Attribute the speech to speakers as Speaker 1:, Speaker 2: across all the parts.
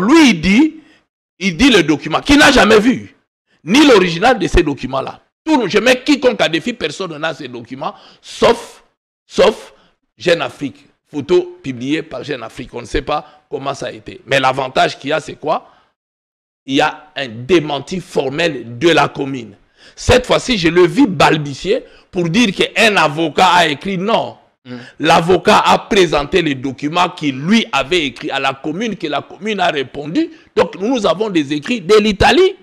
Speaker 1: lui, il dit le document qu'il n'a jamais vu, ni l'original de ces documents-là. Je mets quiconque à défi, personne n'a ces documents, sauf Jeune Afrique. Photo publiée par Jeune Afrique. On ne sait pas comment ça a été. Mais l'avantage qu'il y a, c'est quoi? Il y a un démenti formel de la commune. Cette fois-ci, je le vis balbutier pour dire qu'un avocat a écrit non. L'avocat a présenté les documents qu'il lui avait écrits à la commune, que la commune a répondu. Donc nous avons des écrits de l'Italie.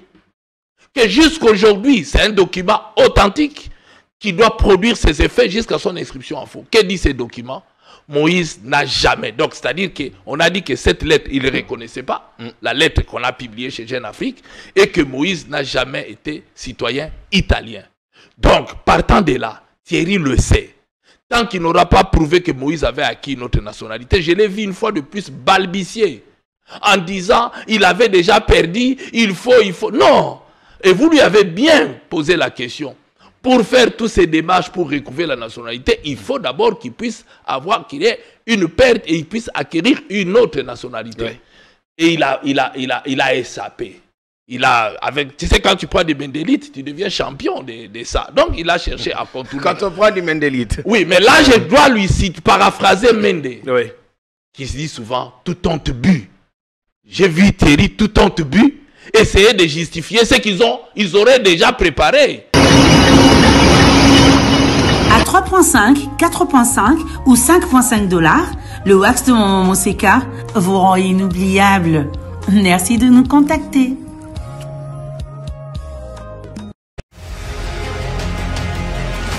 Speaker 1: Que jusqu'aujourd'hui, c'est un document authentique qui doit produire ses effets jusqu'à son inscription en faux. Que dit ces documents? Moïse n'a jamais. Donc, c'est-à-dire qu'on a dit que cette lettre, il ne reconnaissait pas, la lettre qu'on a publiée chez Jeune Afrique, et que Moïse n'a jamais été citoyen italien. Donc, partant de là, Thierry le sait. Tant qu'il n'aura pas prouvé que Moïse avait acquis notre nationalité, je l'ai vu une fois de plus balbutier, en disant, il avait déjà perdu, il faut. Non! Et vous lui avez bien posé la question. Pour faire tous ces démarches pour recouvrir la nationalité, il faut d'abord qu'il puisse avoir, qu'il ait une perte et il puisse acquérir une autre nationalité. Oui. Et il a échappé. Tu sais, quand tu prends des Mendélites, tu deviens champion de ça. Donc, il a cherché à contourner.
Speaker 2: Quand on prend du Mendélite.
Speaker 1: Oui, mais là, je dois lui paraphraser Mende. Oui. Qui se dit souvent, tout honte but. J'ai vu Thierry, tout honte but, essayer de justifier ce qu'ils auraient déjà préparé.
Speaker 3: À 3,5, 4,5 ou 5,5 $, le wax de Maman Moseka vous rend inoubliable. Merci de nous contacter.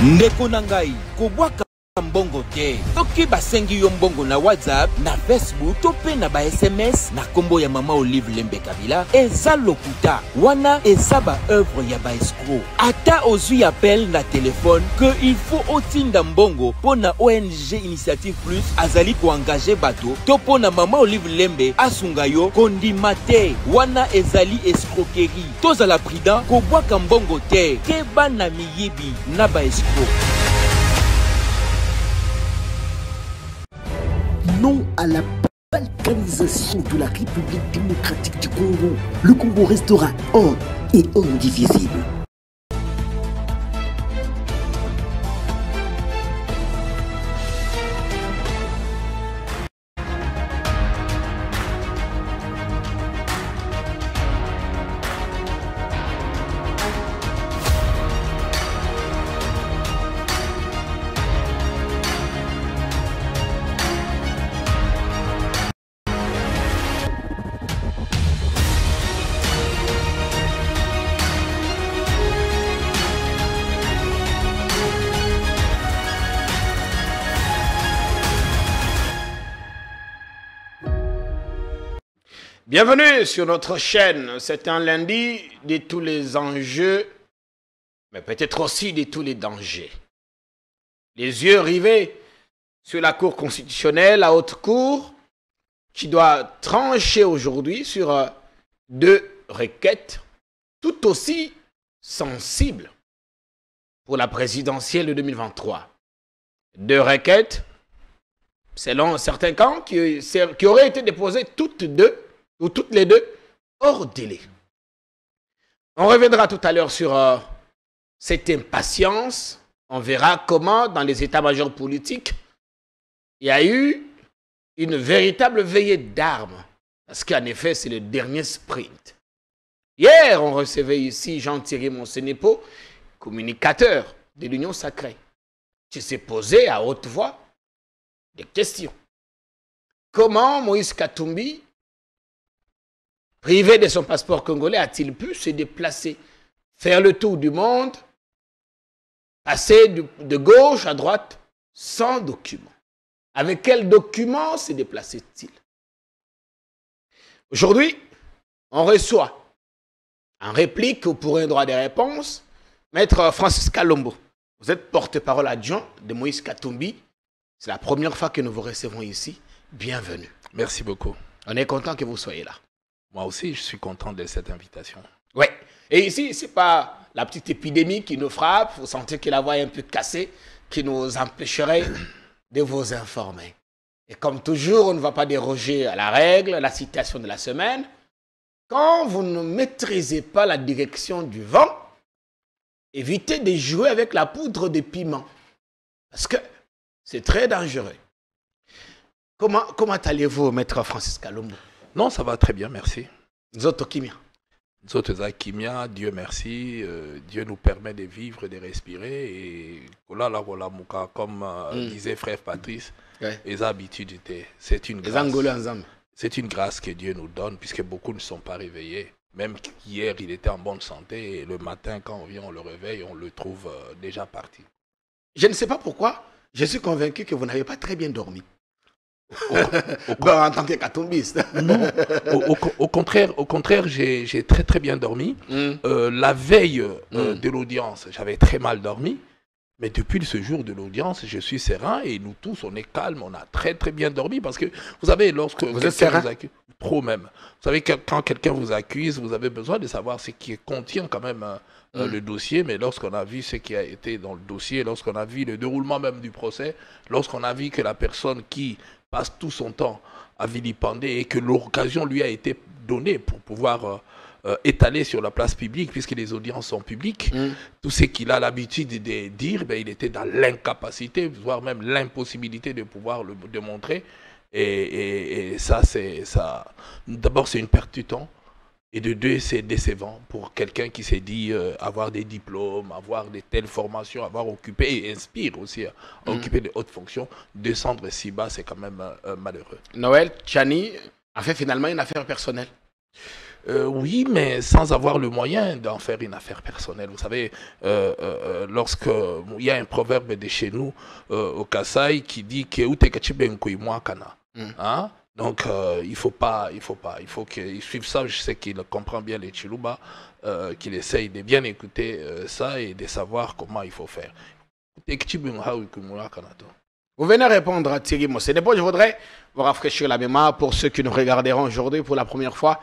Speaker 4: Ndeko nangai, kobwaka mbongo te. Toki basengi yo mbongo na WhatsApp, na Facebook, tope na ba SMS, na kombo ya Mama Olive Lembe Kabila, eza lokuta. Wana eza ba œuvre ya ba escroc. Ata ozui appel na téléphone que il faut otinda mbongo po na ONG Initiative Plus azali ko engager bato, to po na Mama Olive Lembe asunga yo kondima te. Wana ezali escroquerie. Tozala prudent, kobwaka mbongo te. Keba na miyibi na ba escroc.
Speaker 5: Non à la balkanisation de la République démocratique du Congo. Le Congo restera un et indivisible.
Speaker 2: Bienvenue sur notre chaîne. C'est un lundi de tous les enjeux, mais peut-être aussi de tous les dangers. Les yeux rivés sur la Cour constitutionnelle, la haute cour, qui doit trancher aujourd'hui sur deux requêtes tout aussi sensibles pour la présidentielle de 2023. Deux requêtes, selon certains camps, qui auraient été déposées toutes les deux hors délai. On reviendra tout à l'heure sur cette impatience. On verra comment, dans les états-majors politiques, il y a eu une véritable veillée d'armes. Parce qu'en effet, c'est le dernier sprint. Hier, on recevait ici Jean-Thierry Monsenepo, communicateur de l'Union sacrée, qui s'est posé à haute voix des questions. Comment Moïse Katumbi, privé de son passeport congolais, a-t-il pu se déplacer, faire le tour du monde, passer de gauche à droite sans document? Avec quel document se déplaçait-il? Aujourd'hui, on reçoit en réplique ou pour un droit de réponse, Maître Francis Kalombo. Vous êtes porte-parole adjoint de Moïse Katumbi. C'est la première fois que nous vous recevons ici. Bienvenue.
Speaker 1: Merci beaucoup.
Speaker 2: On est content que vous soyez là.
Speaker 1: Moi aussi, je suis content de cette invitation.
Speaker 2: Oui. Et ici, ce n'est pas la petite épidémie qui nous frappe. Vous sentez que la voix est un peu cassée, qui nous empêcherait de vous informer. Et comme toujours, on ne va pas déroger à la règle, la citation de la semaine. Quand vous ne maîtrisez pas la direction du vent, évitez de jouer avec la poudre de piment. Parce que c'est très dangereux. Comment allez-vous, maître Francis Kalombo?
Speaker 1: Non, ça va très bien, merci.
Speaker 2: Zotokimia.
Speaker 1: Zotokimia, Dieu merci. Dieu nous permet de vivre, de respirer. Et comme disait frère Patrice, les habitudes, c'est une grâce. C'est une grâce que Dieu nous donne, puisque beaucoup ne sont pas réveillés. Même hier, il était en bonne santé, et le matin, quand on vient, on le réveille, on le trouve déjà parti.
Speaker 2: Je ne sais pas pourquoi, je suis convaincu que vous n'avez pas très bien dormi. En tant que catumbiste.
Speaker 1: Non, au contraire, j'ai très très bien dormi. La veille de l'audience, j'avais très mal dormi. Mais depuis ce jour de l'audience, je suis serein et nous tous, on est calme, on a très très bien dormi parce que, vous savez, lorsque
Speaker 2: vous êtes serein,
Speaker 1: trop même. Vous savez, quand quelqu'un vous accuse, vous avez besoin de savoir ce qui contient quand même le dossier. Mais lorsqu'on a vu ce qui a été dans le dossier, lorsqu'on a vu le déroulement même du procès, lorsqu'on a vu que la personne qui passe tout son temps à vilipender et que l'occasion lui a été donnée pour pouvoir étalé sur la place publique, puisque les audiences sont publiques, tout ce qu'il a l'habitude de dire, ben, il était dans l'incapacité, voire même l'impossibilité de pouvoir le démontrer. Et ça, d'abord, c'est une perte du temps. Et de deux, c'est décevant pour quelqu'un qui s'est dit avoir des diplômes, avoir de telles formations, avoir occupé, et inspire aussi à occuper de hautes fonctions. Descendre si bas, c'est quand même malheureux.
Speaker 2: Noël Tchani a fait finalement une affaire personnelle.
Speaker 1: Oui, mais sans avoir le moyen d'en faire une affaire personnelle. Vous savez, lorsqu'il y a un proverbe de chez nous, au Kasaï, qui dit que hein? Donc, il faut qu'il suive ça. Je sais qu'il comprend bien les Chiluba, qu'il essaye de bien écouter ça et de savoir comment il faut faire.
Speaker 2: Vous venez répondre à Thierry Mossénépo. Je voudrais vous rafraîchir la mémoire pour ceux qui nous regarderont aujourd'hui pour la première fois.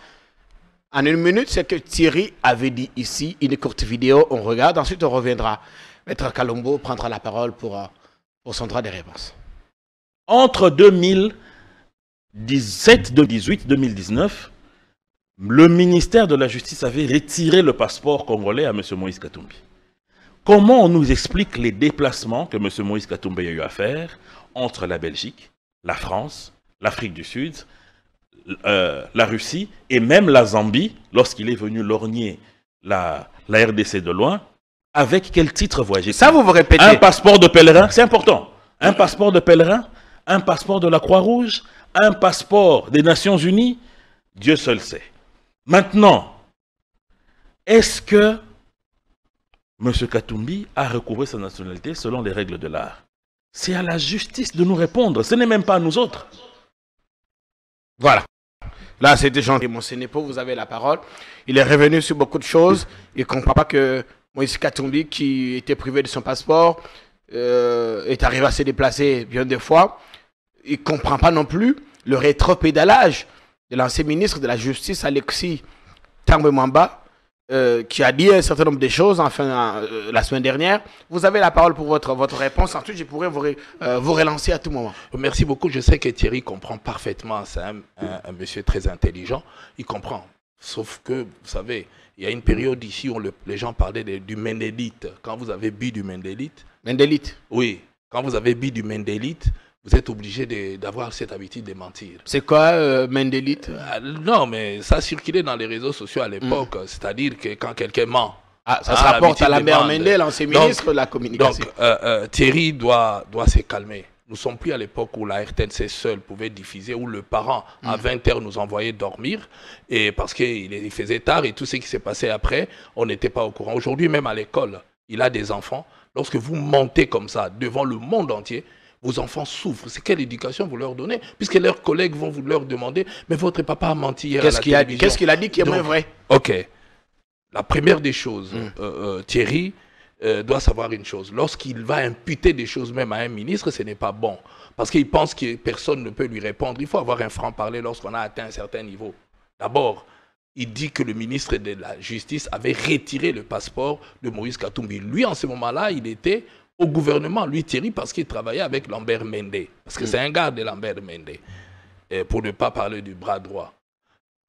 Speaker 2: En une minute, c'est que Thierry avait dit ici, une courte vidéo, on regarde, ensuite on reviendra. Maître Kalombo prendra la parole pour son droit de réponse.
Speaker 6: Entre 2017, 2018, 2019, le ministère de la Justice avait retiré le passeport congolais à M. Moïse Katumbi. Comment on nous explique les déplacements que M. Moïse Katumbi a eu à faire entre la Belgique, la France, l'Afrique du Sud, la Russie et même la Zambie, lorsqu'il est venu lorgner la RDC de loin, avec quel titre voyager?
Speaker 2: Ça, vous répétez.
Speaker 6: Un passeport de pèlerin, c'est important. Un passeport de pèlerin, un passeport de la Croix-Rouge, un passeport des Nations Unies, Dieu seul sait. Maintenant, est-ce que M. Katumbi a recouvré sa nationalité selon les règles de l'art? C'est à la justice de nous répondre, ce n'est même pas à nous autres.
Speaker 2: Voilà. Là, c'était Jean Mossénépo, vous avez la parole. Il est revenu sur beaucoup de choses. Il ne comprend pas que Moïse Katumbi, qui était privé de son passeport, est arrivé à se déplacer bien des fois. Il ne comprend pas non plus le rétropédalage de l'ancien ministre de la Justice, Alexis Tambwe-Mwamba, qui a dit un certain nombre de choses enfin, la semaine dernière. Vous avez la parole pour votre réponse. Ensuite, je pourrais vous relancer à tout moment.
Speaker 1: Merci beaucoup. Je sais que Thierry comprend parfaitement. C'est un monsieur très intelligent. Il comprend. Sauf que, vous savez, il y a une période ici où les gens parlaient du Mendélite. Quand vous avez bu du Mendélite...
Speaker 2: Mendélite?
Speaker 1: Oui. Quand vous avez bu du Mendélite, vous êtes obligé d'avoir cette habitude de mentir.
Speaker 2: C'est quoi Mendélite?
Speaker 1: Non, mais ça circulait dans les réseaux sociaux à l'époque. C'est-à-dire que quand quelqu'un ment...
Speaker 2: ça se rapporte à Lambert Mendel, l'ancien ministre de la communication.
Speaker 1: Donc, Thierry doit se calmer. Nous ne sommes plus à l'époque où la RTNC seule pouvait diffuser, où le parent, à 20h, nous envoyait dormir, et parce qu'il faisait tard, et tout ce qui s'est passé après, on n'était pas au courant. Aujourd'hui, même à l'école, il a des enfants. Lorsque vous mentez comme ça, devant le monde entier, vos enfants souffrent. C'est quelle éducation vous leur donnez? Puisque leurs collègues vont vous leur demander, mais votre papa a menti hier à la télévision.
Speaker 2: Qu'est-ce qu'il a dit qui est moins vrai?
Speaker 1: Ok. La première des choses, Thierry doit savoir une chose. Lorsqu'il va imputer des choses même à un ministre, ce n'est pas bon. Parce qu'il pense que personne ne peut lui répondre. Il faut avoir un franc-parler lorsqu'on a atteint un certain niveau. D'abord, il dit que le ministre de la Justice avait retiré le passeport de Moïse Katumbi. Lui, en ce moment-là, il était au gouvernement, lui Thierry, parce qu'il travaillait avec Lambert Mende. Parce que c'est un gars de Lambert Mende. Pour ne pas parler du bras droit.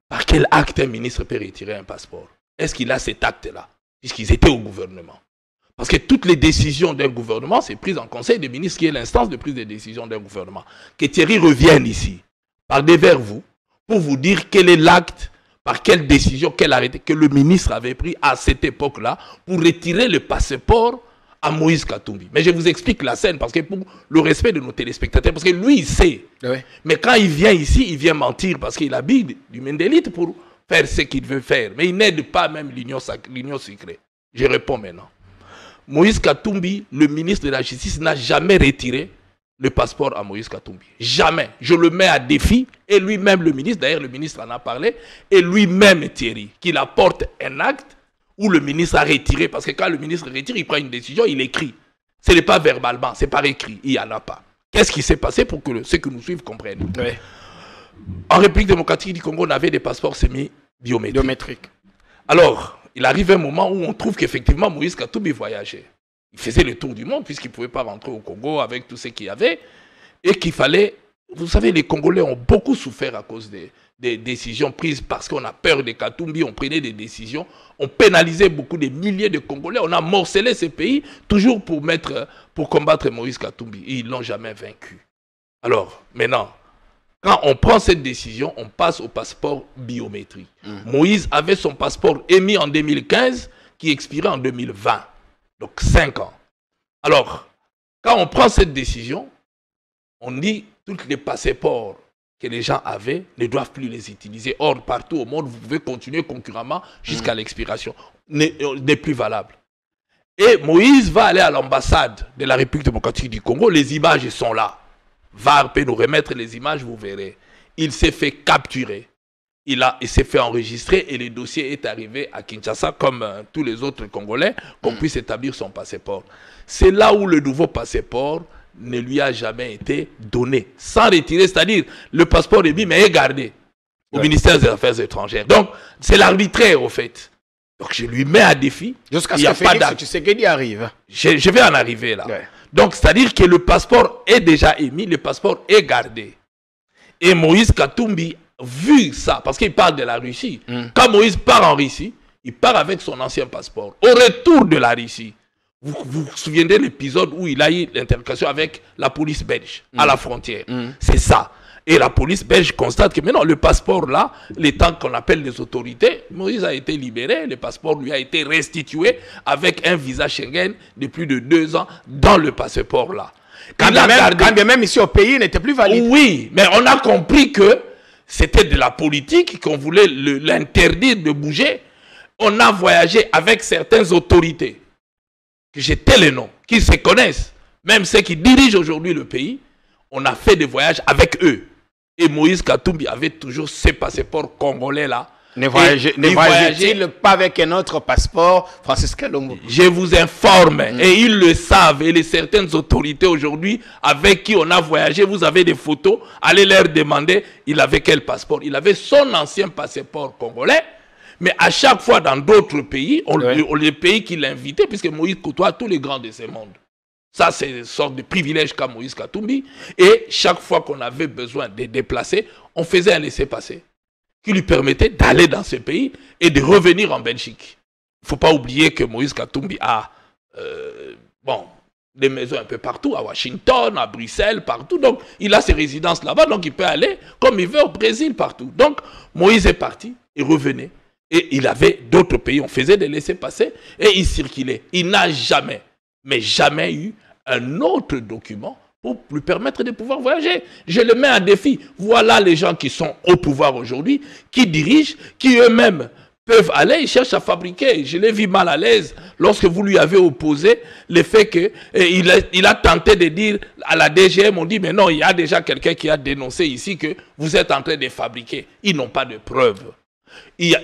Speaker 1: Par quel acte un ministre peut retirer un passeport? Est-ce qu'il a cet acte-là? Puisqu'ils étaient au gouvernement. Parce que toutes les décisions d'un gouvernement, c'est prise en conseil des ministres, qui est l'instance de prise de décision d'un gouvernement. Que Thierry revienne ici, parler vers vous, pour vous dire quel est l'acte, par quelle décision, quel arrêté que le ministre avait pris à cette époque-là pour retirer le passeport à Moïse Katumbi. Mais je vous explique la scène parce que pour le respect de nos téléspectateurs, parce que lui, il sait. Oui. Mais quand il vient ici, il vient mentir parce qu'il habille du Mendelite pour faire ce qu'il veut faire. Mais il n'aide pas même l'union secrète. Je réponds maintenant. Moïse Katumbi, le ministre de la Justice, n'a jamais retiré le passeport à Moïse Katumbi. Jamais. Je le mets à défi. Et lui-même, le ministre, d'ailleurs le ministre en a parlé, et lui-même Thierry, qu'il apporte un acte où le ministre a retiré. Parce que quand le ministre retire, il prend une décision, il écrit. Ce n'est pas verbalement, c'est par écrit. Il n'y en a pas. Qu'est-ce qui s'est passé pour que ceux qui nous suivent comprennent? Oui. En République démocratique du Congo, on avait des passeports semi-biométriques. Alors, il arrive un moment où on trouve qu'effectivement Moïse Katumbi voyageait. Il faisait le tour du monde puisqu'il ne pouvait pas rentrer au Congo avec tout ce qu'il y avait. Et qu'il fallait... Vous savez, les Congolais ont beaucoup souffert à cause des décisions prises parce qu'on a peur de Katumbi, on prenait des décisions, on pénalisait beaucoup des milliers de Congolais, on a morcelé ces pays toujours pour combattre Moïse Katumbi. Et ils ne l'ont jamais vaincu. Alors, maintenant, quand on prend cette décision, on passe au passeport biométrique. Moïse avait son passeport émis en 2015 qui expirait en 2020. Donc 5 ans. Alors, quand on prend cette décision, on dit tous les passeports que les gens avaient ne doivent plus les utiliser. Or, partout au monde, vous pouvez continuer concurremment jusqu'à l'expiration. N'est plus valable. Et Moïse va aller à l'ambassade de la République démocratique du Congo. Les images sont là. VAR peut nous remettre les images, vous verrez. Il s'est fait capturer. Il s'est fait enregistrer et le dossier est arrivé à Kinshasa comme tous les autres Congolais, qu'on puisse établir son passeport. C'est là où le nouveau passeport ne lui a jamais été donné, sans retirer, c'est-à-dire le passeport est mis mais est gardé au ministère des Affaires étrangères. Donc, c'est l'arbitraire au fait. Donc, je lui mets à défi.
Speaker 2: Jusqu'à ce que Félix Tshisekedi arrive.
Speaker 1: Je vais en arriver là. Ouais. Donc, c'est-à-dire que le passeport est déjà émis, le passeport est gardé. Et Moïse Katumbi, vu ça, parce qu'il parle de la Russie, quand Moïse part en Russie, il part avec son ancien passeport. Au retour de la Russie, vous vous souvenez de l'épisode où il a eu l'interlocution avec la police belge à la frontière. C'est ça. Et la police belge constate que maintenant, le passeport là, les temps qu'on appelle les autorités, Moïse a été libéré, le passeport lui a été restitué avec un visa Schengen de plus de 2 ans dans le passeport là.
Speaker 2: Quand bien même ici au pays, il n'était plus valide.
Speaker 1: Oui, mais on a compris que c'était de la politique, qu'on voulait l'interdire de bouger. On a voyagé avec certaines autorités, que j'ai les noms, qui se connaissent, même ceux qui dirigent aujourd'hui le pays. On a fait des voyages avec eux. Et Moïse Katumbi avait toujours ses passeports congolais là.
Speaker 2: Ne voyageait-il pas avec un autre passeport, Francis Kalombo?
Speaker 1: Je vous informe, et ils le savent, et les certaines autorités aujourd'hui avec qui on a voyagé, vous avez des photos, allez leur demander, il avait quel passeport? Il avait son ancien passeport congolais, mais à chaque fois dans d'autres pays, les pays qui l'invitaient, puisque Moïse côtoie tous les grands de ce monde. Ça, c'est une sorte de privilège qu'a Moïse Katumbi. Et chaque fois qu'on avait besoin de déplacer, on faisait un laissez-passer qui lui permettait d'aller dans ce pays et de revenir en Belgique. Il ne faut pas oublier que Moïse Katumbi a des maisons un peu partout, à Washington, à Bruxelles, partout. Donc, il a ses résidences là-bas, donc il peut aller comme il veut au Brésil, partout. Donc, Moïse est parti, il revenait. Et il avait d'autres pays, on faisait des laissez-passer et il circulait. Il n'a jamais, mais jamais eu un autre document pour lui permettre de pouvoir voyager. Je le mets en défi. Voilà les gens qui sont au pouvoir aujourd'hui, qui dirigent, qui eux-mêmes peuvent aller, ils cherchent à fabriquer. Je l'ai vu mal à l'aise lorsque vous lui avez opposé le fait qu'il a tenté de dire à la DGM, on dit, mais non, il y a déjà quelqu'un qui a dénoncé ici que vous êtes en train de fabriquer. Ils n'ont pas de preuves.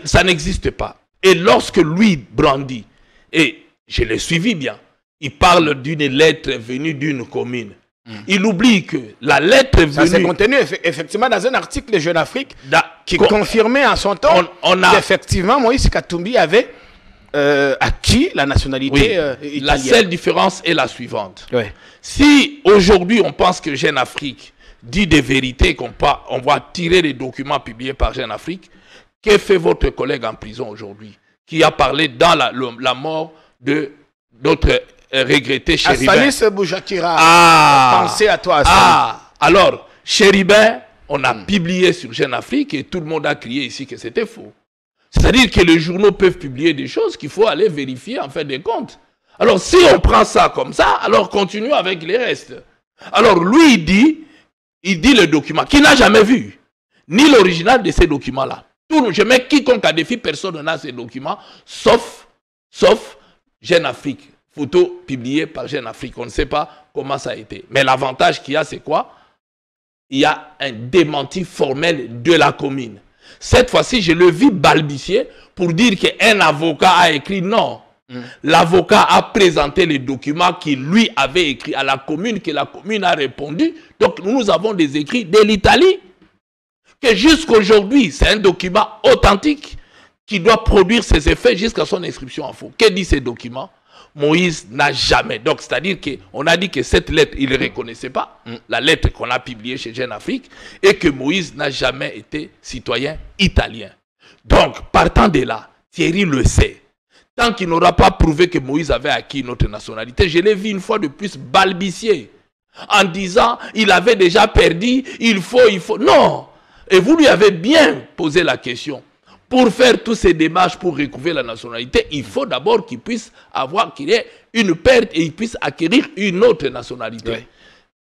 Speaker 1: Ça n'existe pas. Et lorsque lui brandit, et je l'ai suivi bien, il parle d'une lettre venue d'une commune. Il oublie que la lettre venue...
Speaker 2: Ça s'est contenu effectivement dans un article de Jeune Afrique qui confirmait en son temps qu'effectivement Moïse Katumbi avait acquis la nationalité italienne.
Speaker 1: La seule différence est la suivante.
Speaker 2: Oui.
Speaker 1: Si aujourd'hui on pense que Jeune Afrique dit des vérités qu'on va tirer les documents publiés par Jeune Afrique, que fait votre collègue en prison aujourd'hui qui a parlé dans la mort de notre regretté Chéribin?
Speaker 2: Assanis Boujakira. Pensez à toi, Assanis.
Speaker 1: Alors, Chéribin, on a publié sur Jeune Afrique et tout le monde a crié ici que c'était faux. C'est-à-dire que les journaux peuvent publier des choses qu'il faut aller vérifier en fin de compte. Alors, si on prend ça comme ça, alors continuons avec les restes. Alors, lui, il dit le document qu'il n'a jamais vu, ni l'original de ces documents-là. Je mets quiconque à défi, personne n'a ces documents, sauf Jeune Afrique. Photo publiée par Jeune Afrique. On ne sait pas comment ça a été. Mais l'avantage qu'il y a, c'est quoi? Il y a un démenti formel de la commune. Cette fois-ci, je le vis balbutier pour dire qu'un avocat a écrit non. L'avocat a présenté les documents qu'il lui avait écrits à la commune, que la commune a répondu. Donc nous avons des écrits de l'Italie. Que jusqu'aujourd'hui, c'est un document authentique qui doit produire ses effets jusqu'à son inscription en faux. Que dit ces documents? Moïse n'a jamais. Donc, c'est-à-dire qu'on a dit que cette lettre, il ne reconnaissait pas, la lettre qu'on a publiée chez Jeune Afrique, et que Moïse n'a jamais été citoyen italien. Donc, partant de là, Thierry le sait. Tant qu'il n'aura pas prouvé que Moïse avait acquis notre nationalité, je l'ai vu une fois de plus balbutier, en disant, il avait déjà perdu, il faut. Non! Et vous lui avez bien posé la question. Pour faire tous ces démarches pour recouvrir la nationalité, il faut d'abord qu'il puisse qu'il ait une perte et il puisse acquérir une autre nationalité. Oui.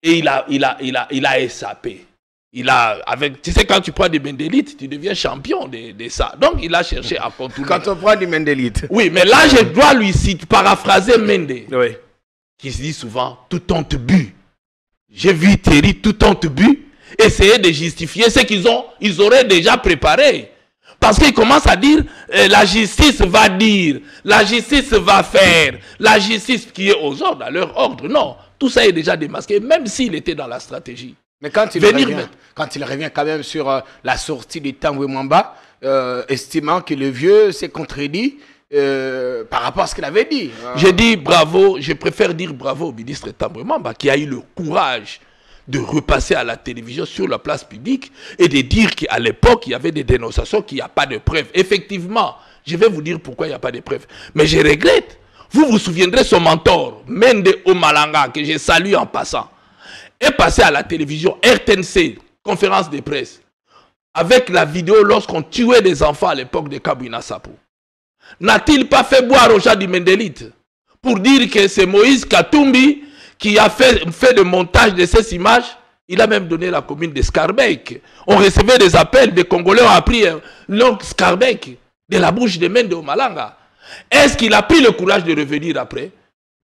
Speaker 1: Et il a échappé. Tu sais, quand tu prends des Mendélites, tu deviens champion de ça. Donc, il a cherché à contourner.
Speaker 2: Quand on prend des Mendélites.
Speaker 1: Oui, mais là, je dois lui paraphraser Mende, qui se dit souvent, tout honte but. J'ai vu Thierry, tout honte but, essayer de justifier ce qu'ils auraient déjà préparé. Parce qu'il commence à dire, la justice va dire, la justice va faire, la justice qui est aux ordres, à leur ordre. Non, tout ça est déjà démasqué, même s'il était dans la stratégie.
Speaker 2: Mais quand il revient quand même sur la sortie de Tambwe Mwamba, estimant que le vieux s'est contredit par rapport à ce qu'il avait dit.
Speaker 1: J'ai dit bravo, je préfère dire bravo au ministre Tambwe Mwamba qui a eu le courage de repasser à la télévision sur la place publique et de dire qu'à l'époque, il y avait des dénonciations, qu'il n'y a pas de preuves. Effectivement, je vais vous dire pourquoi il n'y a pas de preuves. Mais je regrette. Vous vous souviendrez, son mentor, Mende Omalanga, que je salue en passant, est passé à la télévision, RTNC, conférence de presse, avec la vidéo lorsqu'on tuait des enfants à l'époque de Kabwina Sapo. N'a-t-il pas fait boire aux gens du Mendelite pour dire que c'est Moïse Katumbi qui a fait le montage de ces images? Il a même donné la commune de Scarbeck. On recevait des appels, des Congolais ont appris l'oncle Scarbeck de la bouche de Mende Omalanga. Est-ce qu'il a pris le courage de revenir après,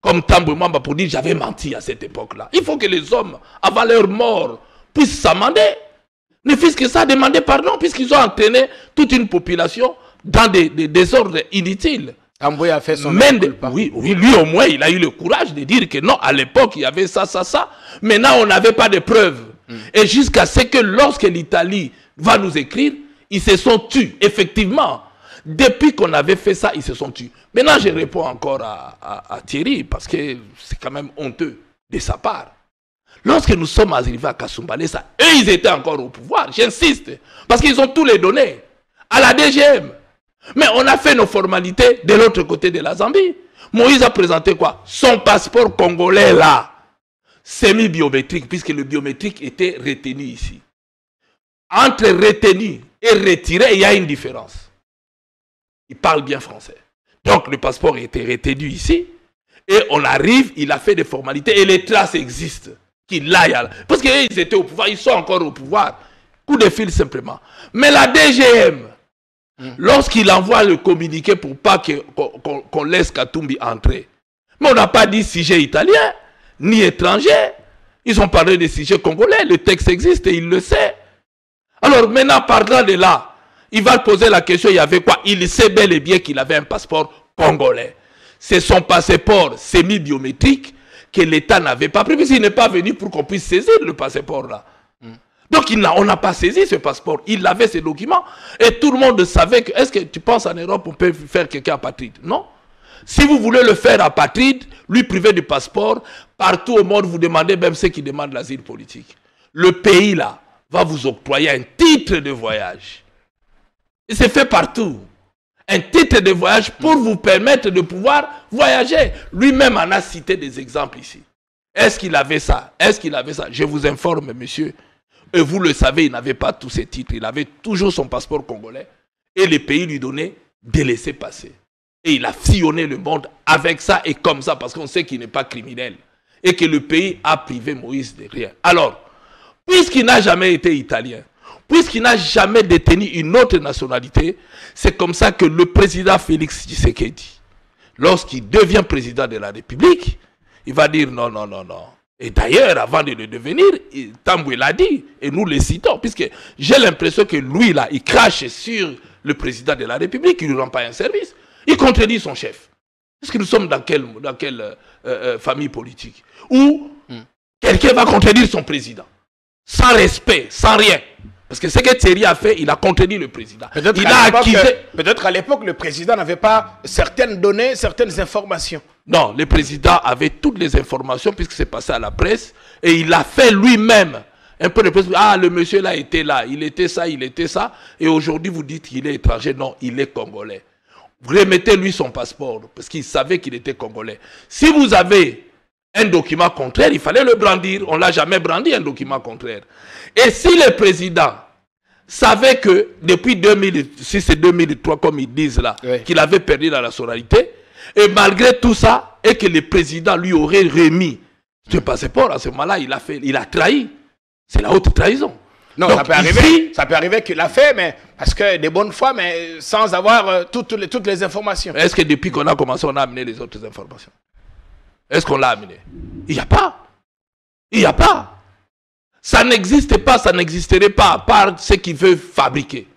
Speaker 1: comme Tambwe Mwamba, pour dire j'avais menti à cette époque-là? Il faut que les hommes, avant leur mort, puissent s'amender. Ne fût-ce que ça, demander pardon, puisqu'ils ont entraîné toute une population dans des désordres inutiles.
Speaker 2: Tambwe a fait son
Speaker 1: oui, lui au moins, il a eu le courage de dire que non, à l'époque, il y avait ça. Maintenant, on n'avait pas de preuves. Et jusqu'à ce que lorsque l'Italie va nous écrire, ils se sont tus. Effectivement, depuis qu'on avait fait ça, ils se sont tus. Maintenant, je réponds encore à Thierry, parce que c'est quand même honteux de sa part. Lorsque nous sommes arrivés à Kasumbalesa, eux, ils étaient encore au pouvoir. J'insiste. Parce qu'ils ont tous les données. À la DGM. Mais on a fait nos formalités de l'autre côté de la Zambie. Moïse a présenté quoi? Son passeport congolais là, semi-biométrique, puisque le biométrique était retenu ici. Entre retenu et retiré, il y a une différence. Il parle bien français. Donc le passeport était retenu ici, et on arrive, il a fait des formalités, et les traces existent. Qu'il aille parce qu'ils étaient au pouvoir, ils sont encore au pouvoir. Coup de fil simplement. Mais la DGM, lorsqu'il envoie le communiqué pour pas qu'on laisse Katumbi entrer, mais on n'a pas dit sujet italien, ni étranger. Ils ont parlé des sujets congolais, le texte existe et il le sait. Alors maintenant, parlant de là, il va poser la question, il y avait quoi? Il sait bel et bien qu'il avait un passeport congolais. C'est son passeport semi-biométrique que l'État n'avait pas pris, puisqu'il n'est pas venu pour qu'on puisse saisir le passeport là. Donc on n'a pas saisi ce passeport. Il avait ces documents et tout le monde savait que, est-ce que tu penses en Europe on peut faire quelqu'un apatride? Non. Si vous voulez le faire apatride, lui priver du passeport, partout au monde, vous demandez même ceux qui demandent l'asile politique. Le pays, là, va vous octroyer un titre de voyage. Et c'est fait partout. Un titre de voyage pour vous permettre de pouvoir voyager. Lui-même en a cité des exemples ici. Est-ce qu'il avait ça? Est-ce qu'il avait ça? Je vous informe, monsieur. Et vous le savez, il n'avait pas tous ces titres. Il avait toujours son passeport congolais. Et les pays lui donnaient des laissez-passer. Et il a sillonné le monde avec ça et comme ça, parce qu'on sait qu'il n'est pas criminel. Et que le pays a privé Moïse de rien. Alors, puisqu'il n'a jamais été italien, puisqu'il n'a jamais détenu une autre nationalité, c'est comme ça que le président Félix Tshisekedi, lorsqu'il devient président de la République, il va dire non, non, non, non. Et d'ailleurs, avant de le devenir, Tamboué l'a dit, et nous le citons, puisque j'ai l'impression que lui, là, il crache sur le président de la République, il ne lui rend pas un service. Il contredit son chef. Est-ce que nous sommes dans quelle famille politique où quelqu'un va contredire son président sans respect, sans rien? Parce que ce que Thierry a fait, il a contredit le président.
Speaker 2: Peut-être qu'à l'époque, le président n'avait pas certaines données, certaines informations.
Speaker 1: Non, le président avait toutes les informations puisque c'est passé à la presse et il a fait lui-même un peu de presse. Ah, le monsieur là était là, il était ça, et aujourd'hui vous dites qu'il est étranger. Non, il est congolais. Remettez-lui son passeport parce qu'il savait qu'il était congolais. Si vous avez un document contraire, il fallait le brandir. On ne l'a jamais brandi, un document contraire. Et si le président savait que depuis 2006 et 2003, comme ils disent là, oui, qu'il avait perdu la nationalité, et malgré tout ça, et que le président lui aurait remis ce passeport, à ce moment-là, il a trahi. C'est la haute trahison.
Speaker 2: Non, donc, ça peut arriver qu'il l'a fait, mais parce que de bonnes fois, mais sans avoir toutes les informations.
Speaker 1: Est-ce que depuis qu'on a commencé, on a amené les autres informations? Est-ce qu'on l'a amené? Il n'y a pas. Il n'y a pas. Ça n'existe pas, ça n'existerait pas, à part ce qu'il veut fabriquer.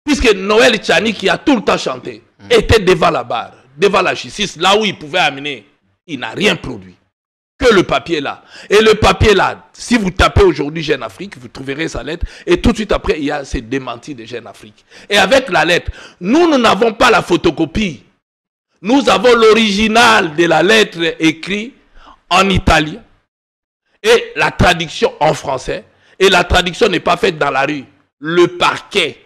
Speaker 1: Puisque Noël Tchani, qui a tout le temps chanté, était devant la barre, devant la justice, là où il pouvait amener, il n'a rien produit. Que le papier là. Et le papier là, si vous tapez aujourd'hui Jeune Afrique, vous trouverez sa lettre. Et tout de suite après, il y a ces démentis de Jeune Afrique. Et avec la lettre, nous n'avons pas la photocopie. Nous avons l'original de la lettre écrite en italien et la traduction en français. Et la traduction n'est pas faite dans la rue. Le parquet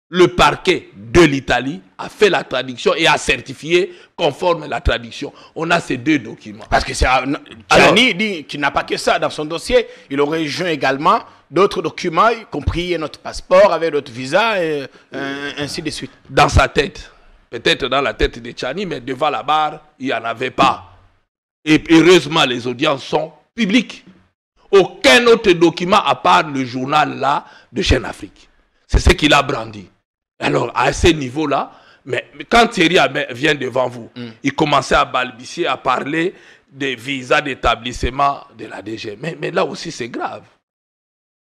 Speaker 1: de l'Italie a fait la traduction et a certifié conforme à la traduction. On a ces deux documents.
Speaker 2: Parce que Tchani dit qu'il n'a pas que ça dans son dossier. Il aurait joint également d'autres documents, y compris notre passeport avec notre visa et ainsi de suite.
Speaker 1: Dans sa tête. Peut-être dans la tête de Tchani, mais devant la barre, il n'y en avait pas. Et heureusement, les audiences sont publiques. Aucun autre document à part le journal là de Jeune Afrique. C'est ce qu'il a brandi. Alors, à ce niveau-là, mais quand Thierry vient devant vous, il commençait à balbutier, à parler des visas d'établissement de la DG. Mais là aussi, c'est grave.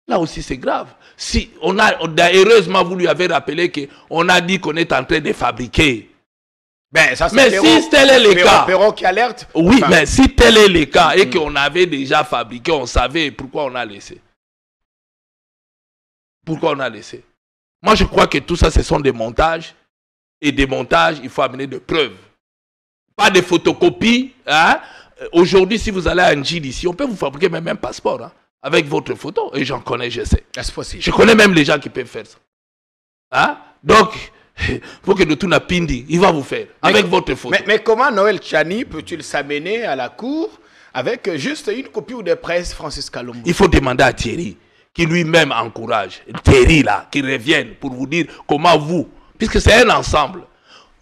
Speaker 1: Là aussi, c'est grave. Si heureusement, vous lui avez rappelé qu'on a dit qu'on est en train de fabriquer.
Speaker 2: Ben, ça,
Speaker 1: mais si tel est le cas.
Speaker 2: Perrault qui alerte.
Speaker 1: Oui, enfin, mais si tel est le cas et qu'on avait déjà fabriqué, on savait pourquoi on a laissé. Pourquoi on a laissé? Moi, je crois que tout ça, ce sont des montages. Et des montages, il faut amener de preuves. Pas de photocopies. Hein? Aujourd'hui, si vous allez à un GIL ici, on peut vous fabriquer même un passeport. Hein? Avec votre photo, et j'en connais, je sais. Je connais même les gens qui peuvent faire ça. Hein? Donc, pour que de tout n'a pindi, il va vous faire, avec votre photo.
Speaker 2: Mais comment Noël Tchani peut-il s'amener à la cour avec juste une copie ou de presse Francis Kalombo?
Speaker 1: Il faut demander à Thierry, qui lui-même encourage, Thierry là, qui revienne pour vous dire comment vous, puisque c'est un ensemble,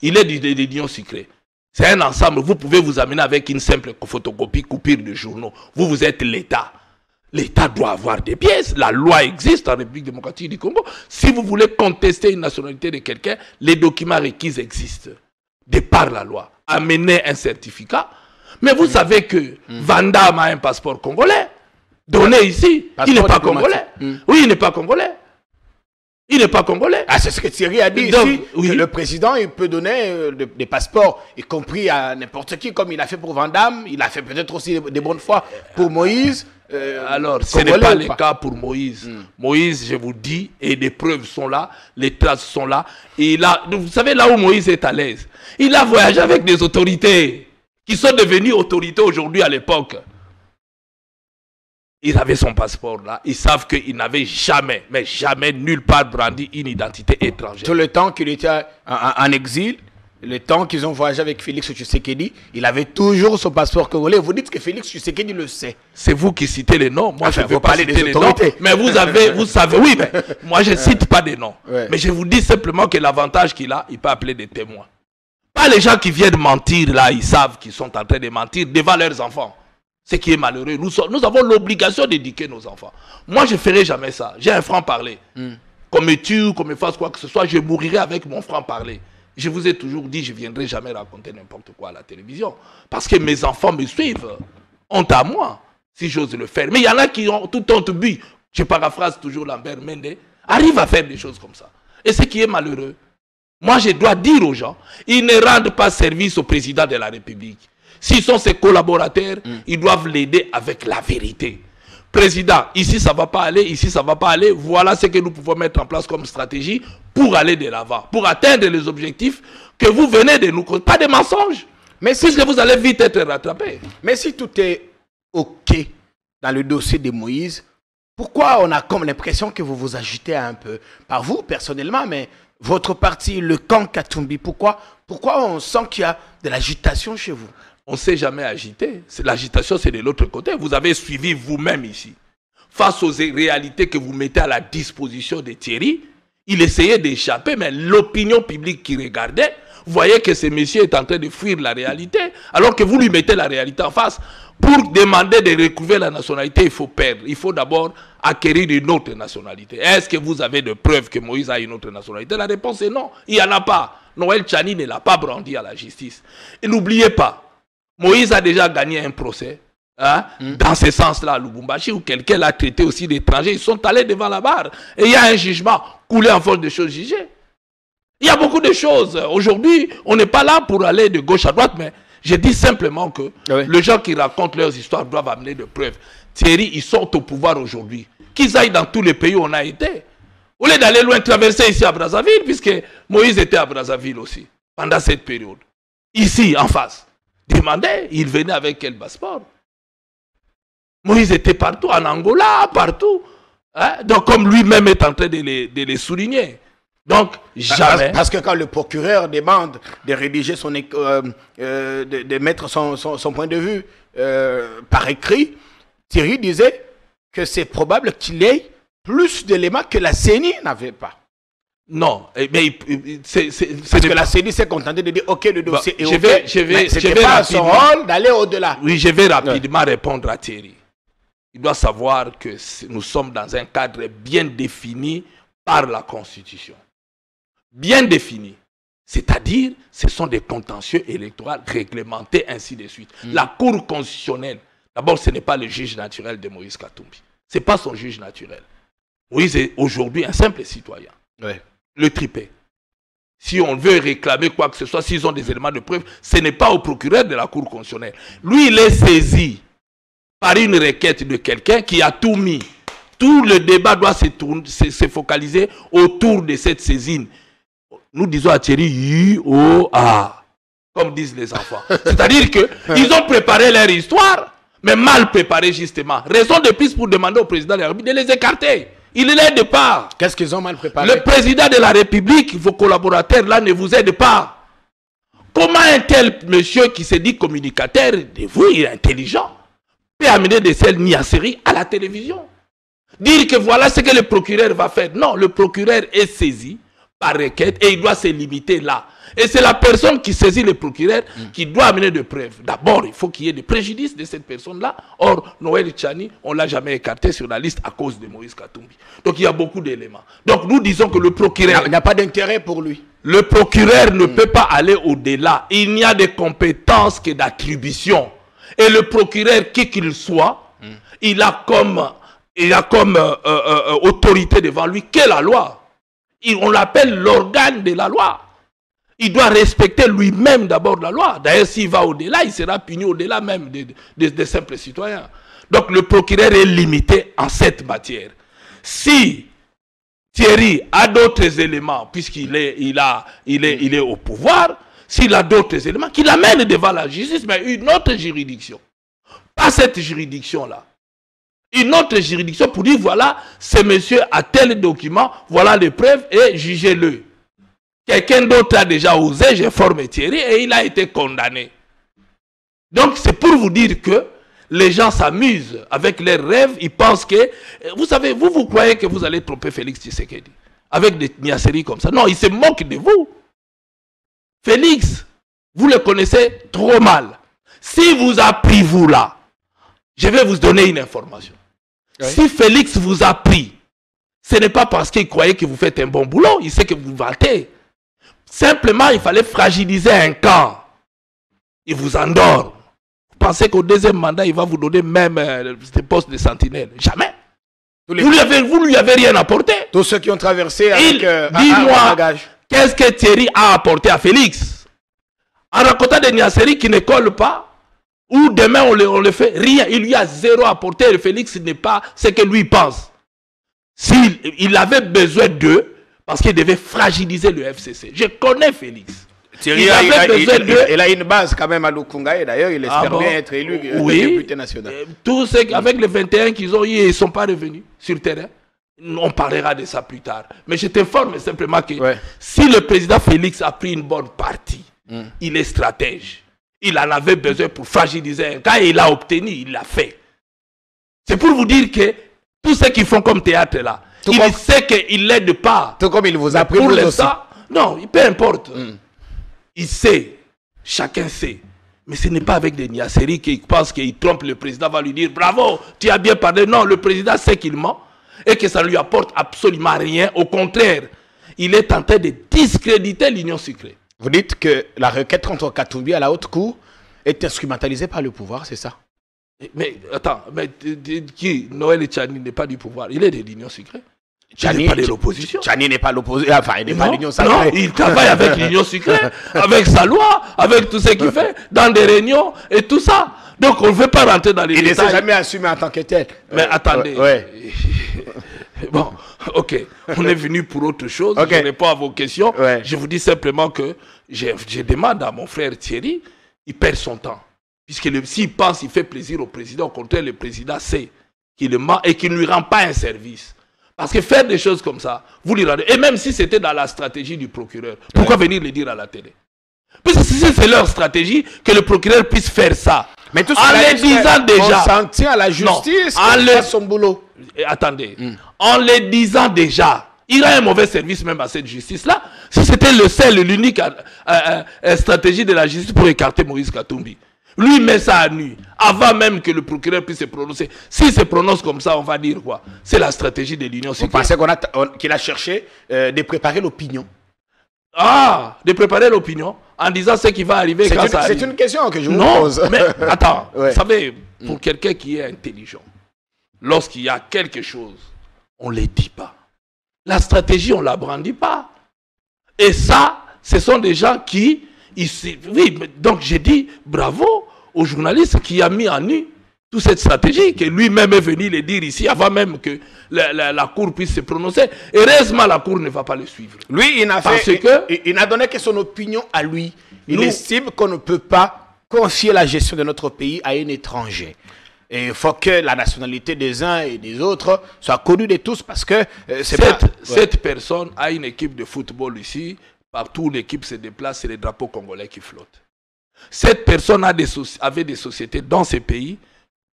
Speaker 1: il est de l'Union Sucrée. C'est un ensemble, vous pouvez vous amener avec une simple photocopie, coupure de journaux. Vous êtes l'État. L'État doit avoir des pièces. La loi existe en République démocratique du Congo. Si vous voulez contester une nationalité de quelqu'un, les documents requis existent. De par la loi. Amenez un certificat. Mais vous savez que Vandam a un passeport congolais. Donné ici. Il n'est pas congolais. Oui, il n'est pas congolais. Il n'est pas congolais.
Speaker 2: Ah, c'est ce que Thierry a dit
Speaker 1: Donc,
Speaker 2: ici,
Speaker 1: oui.
Speaker 2: que le président, il peut donner des passeports, y compris à n'importe qui, comme il a fait pour Van Damme, il a fait peut-être aussi des bonnes fois pour Moïse.
Speaker 1: Alors, ce n'est pas le cas pour Moïse. Moïse, je vous dis, et les preuves sont là, les traces sont là. Et là, vous savez, là où Moïse est à l'aise, il a voyagé avec des autorités qui sont devenues autorités aujourd'hui à l'époque. Ils avaient son passeport là. Ils savent qu'ils n'avaient jamais, mais jamais, nulle part brandi une identité étrangère.
Speaker 2: Tout le temps qu'il était en exil, le temps qu'ils ont voyagé avec Félix Tshisekedi, il avait toujours son passeport congolais. Vous dites que Félix Tshisekedi le sait.
Speaker 1: C'est vous qui citez les noms. Moi,
Speaker 2: Enfin,
Speaker 1: je ne veux pas
Speaker 2: parler
Speaker 1: citer
Speaker 2: des
Speaker 1: les noms.
Speaker 2: autorités.
Speaker 1: Mais vous savez, oui, mais moi, je ne cite pas des noms.
Speaker 2: Ouais.
Speaker 1: Mais je vous dis simplement que l'avantage qu'il a, il peut appeler des témoins. Pas les gens qui viennent mentir là, ils savent qu'ils sont en train de mentir devant leurs enfants. Ce qui est malheureux. Nous avons l'obligation d'éduquer nos enfants. Moi, je ne ferai jamais ça. J'ai un franc-parler. Qu'on me tue, qu'on me fasse quoi que ce soit, je mourrai avec mon franc-parler. Je vous ai toujours dit, je ne viendrai jamais raconter n'importe quoi à la télévision. Parce que mes enfants me suivent. Honte à moi, si j'ose le faire. Mais il y en a qui ont tout honte bu. Je paraphrase toujours Lambert Mende. Arrive à faire des choses comme ça. Et ce qui est malheureux, moi, je dois dire aux gens, ils ne rendent pas service au président de la République. S'ils sont ses collaborateurs, ils doivent l'aider avec la vérité. Président, ici ça ne va pas aller, ici ça ne va pas aller. Voilà ce que nous pouvons mettre en place comme stratégie pour aller de l'avant, pour atteindre les objectifs que vous venez de nous... Pas de mensonges, mais puisque vous allez vite être rattrapé.
Speaker 2: Mais si tout est OK dans le dossier de Moïse, pourquoi on a comme l'impression que vous vous agitez un peu? Pas vous personnellement, mais votre parti, le camp Katumbi. Pourquoi on sent qu'il y a de l'agitation chez vous?
Speaker 1: On ne s'est jamais agité. L'agitation, c'est de l'autre côté. Vous avez suivi vous-même ici. Face aux réalités que vous mettez à la disposition de Thierry, il essayait d'échapper, mais l'opinion publique qui regardait voyait que ce monsieur est en train de fuir la réalité, alors que vous lui mettez la réalité en face. Pour demander de recouvrer la nationalité, il faut perdre. Il faut d'abord acquérir une autre nationalité. Est-ce que vous avez de preuves que Moïse a une autre nationalité? La réponse est non. Il n'y en a pas. Noël Tchani ne l'a pas brandi à la justice. Et n'oubliez pas, Moïse a déjà gagné un procès, dans ce sens-là, à Lubumbashi, où quelqu'un l'a traité aussi d'étranger. Ils sont allés devant la barre. Et il y a un jugement coulé en force de choses jugées. Il y a beaucoup de choses. Aujourd'hui, on n'est pas là pour aller de gauche à droite, mais je dis simplement que les gens qui racontent leurs histoires doivent amener des preuves. Thierry, ils sont au pouvoir aujourd'hui. Qu'ils aillent dans tous les pays où on a été. Au lieu d'aller loin, traverser ici à Brazzaville, puisque Moïse était à Brazzaville aussi, pendant cette période. Ici, en face. Demandez, il venait avec quel passeport? Moïse était partout, en Angola, partout. Donc, comme lui-même est en train de les souligner. Donc, jamais.
Speaker 2: Parce que quand le procureur demande de rédiger de mettre son point de vue par écrit, Thierry disait que c'est probable qu'il ait plus d'éléments que la CENI n'avait pas.
Speaker 1: Non, mais
Speaker 2: parce que la CENI s'est contentée de dire ok, le dossier est ok.
Speaker 1: Je vais
Speaker 2: pas son rôle d'aller au-delà.
Speaker 1: Oui, je vais rapidement répondre à Thierry. Il doit savoir que nous sommes dans un cadre bien défini par la Constitution. Bien défini. C'est-à-dire, ce sont des contentieux électoraux réglementés, ainsi de suite. La Cour constitutionnelle, d'abord, ce n'est pas le juge naturel de Moïse Katumbi. Ce n'est pas son juge naturel. Moïse est aujourd'hui un simple citoyen.
Speaker 2: Ouais.
Speaker 1: Le tripé. Si on veut réclamer quoi que ce soit, s'ils ont des éléments de preuve, ce n'est pas au procureur de la Cour constitutionnelle. Lui, il est saisi par une requête de quelqu'un qui a tout mis. Tout le débat doit se focaliser autour de cette saisine. Nous disons à Thierry, I-O-A, comme disent les enfants. C'est-à-dire qu'ils ont préparé leur histoire, mais mal préparé justement. Raison de plus pour demander au président de la République de les écarter. Il est là de part.
Speaker 2: Qu'est-ce qu'ils ont mal préparé?
Speaker 1: Le président de la République, vos collaborateurs là ne vous aident pas. Comment un tel monsieur qui se dit communicateur de vous, il est intelligent, peut amener des selles niaiseries à la télévision? Dire que voilà ce que le procureur va faire. Non, le procureur est saisi par requête et il doit se limiter là. Et c'est la personne qui saisit le procureur qui doit amener des preuves. D'abord, il faut qu'il y ait des préjudices de cette personne-là. Or, Noël Tchani, on ne l'a jamais écarté sur la liste à cause de Moïse Katumbi. Donc, il y a beaucoup d'éléments. Donc, nous disons que le procureur...
Speaker 2: Il n'y a pas d'intérêt pour lui.
Speaker 1: Le procureur ne peut pas aller au-delà. Il n'y a de compétences que d'attribution. Et le procureur, qui qu'il soit, il a comme autorité devant lui que la loi. On l'appelle l'organe de la loi. Il doit respecter lui-même d'abord la loi. D'ailleurs, s'il va au-delà, il sera puni au-delà même des simples citoyens. Donc le procureur est limité en cette matière. Si Thierry a d'autres éléments, puisqu'il est au pouvoir, s'il a d'autres éléments, qu'il amène devant la justice, mais une autre juridiction. Pas cette juridiction-là. Une autre juridiction pour dire, voilà, ce monsieur a tel document, voilà les preuves et jugez-le. Quelqu'un d'autre a déjà osé, j'ai formé Thierry et il a été condamné. Donc c'est pour vous dire que les gens s'amusent avec leurs rêves, ils pensent que... Vous savez, vous croyez que vous allez tromper Félix Tshisekedi avec des niaiseries comme ça. Non, il se moque de vous. Félix, vous le connaissez trop mal. Si vous a pris vous là, je vais vous donner une information. Oui. Si Félix vous a pris, ce n'est pas parce qu'il croyait que vous faites un bon boulot, il sait que vous vantez. Simplement, il fallait fragiliser un camp. Il vous endort. Vous pensez qu'au deuxième mandat, il va vous donner même des postes de sentinelle? Jamais. Vous lui avez rien apporté.
Speaker 2: Tous ceux qui ont traversé avec
Speaker 1: dis-moi, qu'est-ce que Thierry a apporté à Félix? En racontant des niaiseries qui ne collent pas, ou demain on le fait, rien. Il lui a zéro apporté. Et Félix n'est pas ce que lui pense. S'il avait besoin d'eux, parce qu'il devait fragiliser le FCC. Je connais Félix.
Speaker 2: Thierry, il a une base quand même à Lukunga et d'ailleurs il espère bien être élu député national.
Speaker 1: Tous ceux avec les 21 qu'ils ont eu, ils ne sont pas revenus sur le terrain. On parlera de ça plus tard. Mais je t'informe simplement que si le président Félix a pris une bonne partie, il est stratège. Il en avait besoin pour fragiliser un cas et il l'a obtenu, il l'a fait. C'est pour vous dire que tous ceux qui font comme théâtre là, il sait qu'il ne l'aide pas.
Speaker 2: Tout comme il vous a pris
Speaker 1: pour l'instant. Non, peu importe. Il sait, chacun sait. Mais ce n'est pas avec des niaiseries qu'il pense qu'il trompe le président, va lui dire bravo, tu as bien parlé. Non, le président sait qu'il ment et que ça ne lui apporte absolument rien. Au contraire, il est en train de discréditer l'Union sucrée.
Speaker 2: Vous dites que la requête contre Katumbi à la haute cour est instrumentalisée par le pouvoir, c'est ça?
Speaker 1: Mais attends, mais qui Noël Tchani n'est pas du pouvoir, il est de l'Union sucrée. Tchani n'est pas de l'opposition.
Speaker 2: Tchani n'est pas l'opposition, enfin il n'est pas l'Union sacrée.
Speaker 1: Non, il travaille avec l'Union sucrée, avec sa loi, avec tout ce qu'il fait, dans des réunions et tout ça. Donc on ne veut pas rentrer dans les détails.
Speaker 2: Il ne s'est jamais assumé en tant que tel.
Speaker 1: Mais attendez. Bon, ok, on est venu pour autre chose, je réponds à vos questions. Je vous dis simplement que je demande à mon frère Thierry, il perd son temps. Puisque s'il pense qu'il fait plaisir au président, au contraire, le président sait qu'il le ment et qu'il ne lui rend pas un service. Parce que faire des choses comme ça, vous lui rendez. Et même si c'était dans la stratégie du procureur, pourquoi venir le dire à la télé? Parce que si c'est leur stratégie, que le procureur puisse faire ça.
Speaker 2: Mais tout
Speaker 1: en les disant déjà.
Speaker 2: On s'en tient à la justice,
Speaker 1: non,
Speaker 2: son boulot.
Speaker 1: Attendez, en les disant déjà, il a un mauvais service même à cette justice-là. Si c'était le seul, l'unique stratégie de la justice pour écarter Moïse Katumbi. Lui met ça à nu, avant même que le procureur puisse se prononcer. S'il se prononce comme ça, on va dire quoi? C'est la stratégie de l'Union sucrée.
Speaker 2: Vous pensez qu'il a cherché de préparer l'opinion?
Speaker 1: Ah, de préparer l'opinion en disant ce qui va arriver quand ça arrive.
Speaker 2: C'est une question que je vous pose.
Speaker 1: Non, mais attends, vous savez, pour quelqu'un qui est intelligent, lorsqu'il y a quelque chose, on ne le dit pas. La stratégie, on ne la brandit pas. Et ça, ce sont des gens qui... Oui, donc j'ai dit bravo au journaliste qui a mis en nu toute cette stratégie, que lui-même est venu le dire ici avant même que la Cour puisse se prononcer. Heureusement, la Cour ne va pas le suivre.
Speaker 2: Lui, il n'a donné que son opinion à lui. Il estime qu'on ne peut pas confier la gestion de notre pays à un étranger. Et il faut que la nationalité des uns et des autres soit connue de tous parce que
Speaker 1: cette personne a une équipe de football ici. Partout l'équipe se déplace, c'est les drapeaux congolais qui flottent. Cette personne avait des sociétés dans ces pays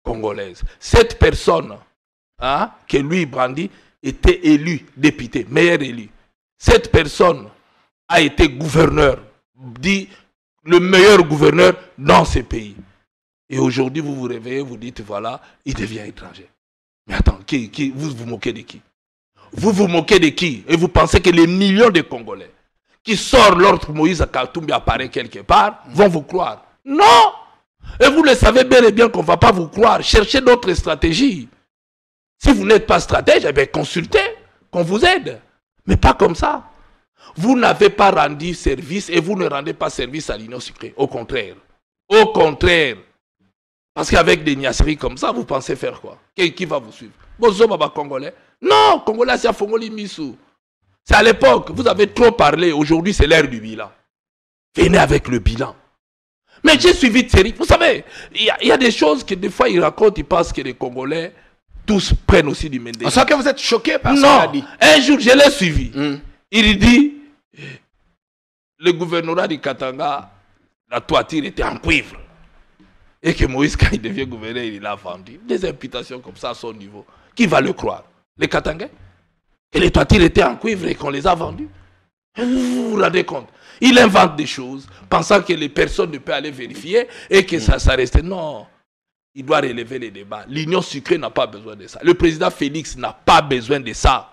Speaker 1: congolaises. Cette personne que lui brandit était élu député, meilleur élu. Cette personne a été gouverneur, dit le meilleur gouverneur dans ces pays. Et aujourd'hui, vous vous réveillez, vous dites, voilà, il devient étranger. Mais attends, vous vous moquez de qui? Vous vous moquez de qui? Et vous pensez que les millions de Congolais qui sortent lorsque Moïse Katumbi apparaît quelque part, vont vous croire? Non! Et vous le savez bien et bien qu'on ne va pas vous croire. Cherchez d'autres stratégies. Si vous n'êtes pas stratège, eh bien consultez, qu'on vous aide. Mais pas comme ça. Vous n'avez pas rendu service et vous ne rendez pas service à l'Union sucrée. Au contraire. Au contraire. Parce qu'avec des niaiseries comme ça, vous pensez faire quoi? Qui va vous suivre? Bozo Baba Congolais? Non, Congolais, c'est à Fongoli Missou. C'est à l'époque. Vous avez trop parlé. Aujourd'hui, c'est l'ère du bilan. Venez avec le bilan. Mais j'ai suivi de série. Vous savez, il y a des choses que des fois ils racontent, ils pensent que les Congolais, tous prennent aussi du Mendes.
Speaker 2: On sent que vous êtes choqué par ce qu'il
Speaker 1: Non,
Speaker 2: a dit.
Speaker 1: un jour, je l'ai suivi. Il dit, le gouvernorat du Katanga, la toiture était en cuivre. Et que Moïse, quand il devient gouverneur, il l'a vendu. Des imputations comme ça à son niveau. Qui va le croire? Les Katangais? Que les toitures étaient en cuivre et qu'on les a vendues? Vous vous rendez compte? Il invente des choses, pensant que les personnes ne peuvent aller vérifier et que ça restait. Non, il doit relever les débats. L'Union sucrée n'a pas besoin de ça. Le président Félix n'a pas besoin de ça.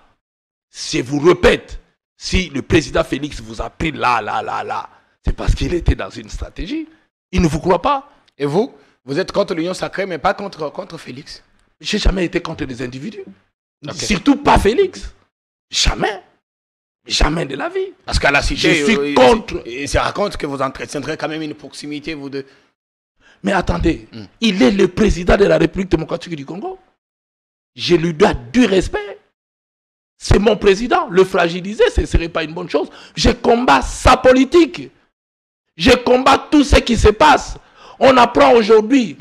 Speaker 1: Je vous répète, si le président Félix vous a pris là, c'est parce qu'il était dans une stratégie. Il ne vous croit pas.
Speaker 2: Et vous êtes contre l'Union sacrée, mais pas contre Félix?
Speaker 1: Je n'ai jamais été contre des individus. Okay. Surtout pas Félix. Jamais. Jamais de la vie.
Speaker 2: Parce qu'à la cité,
Speaker 1: je suis contre.
Speaker 2: Il se raconte que vous entretiendrez quand même une proximité, vous deux.
Speaker 1: Mais attendez, il est le président de la République démocratique du Congo. Je lui dois du respect. C'est mon président. Le fragiliser, ce ne serait pas une bonne chose. Je combats sa politique. Je combats tout ce qui se passe. On apprend aujourd'hui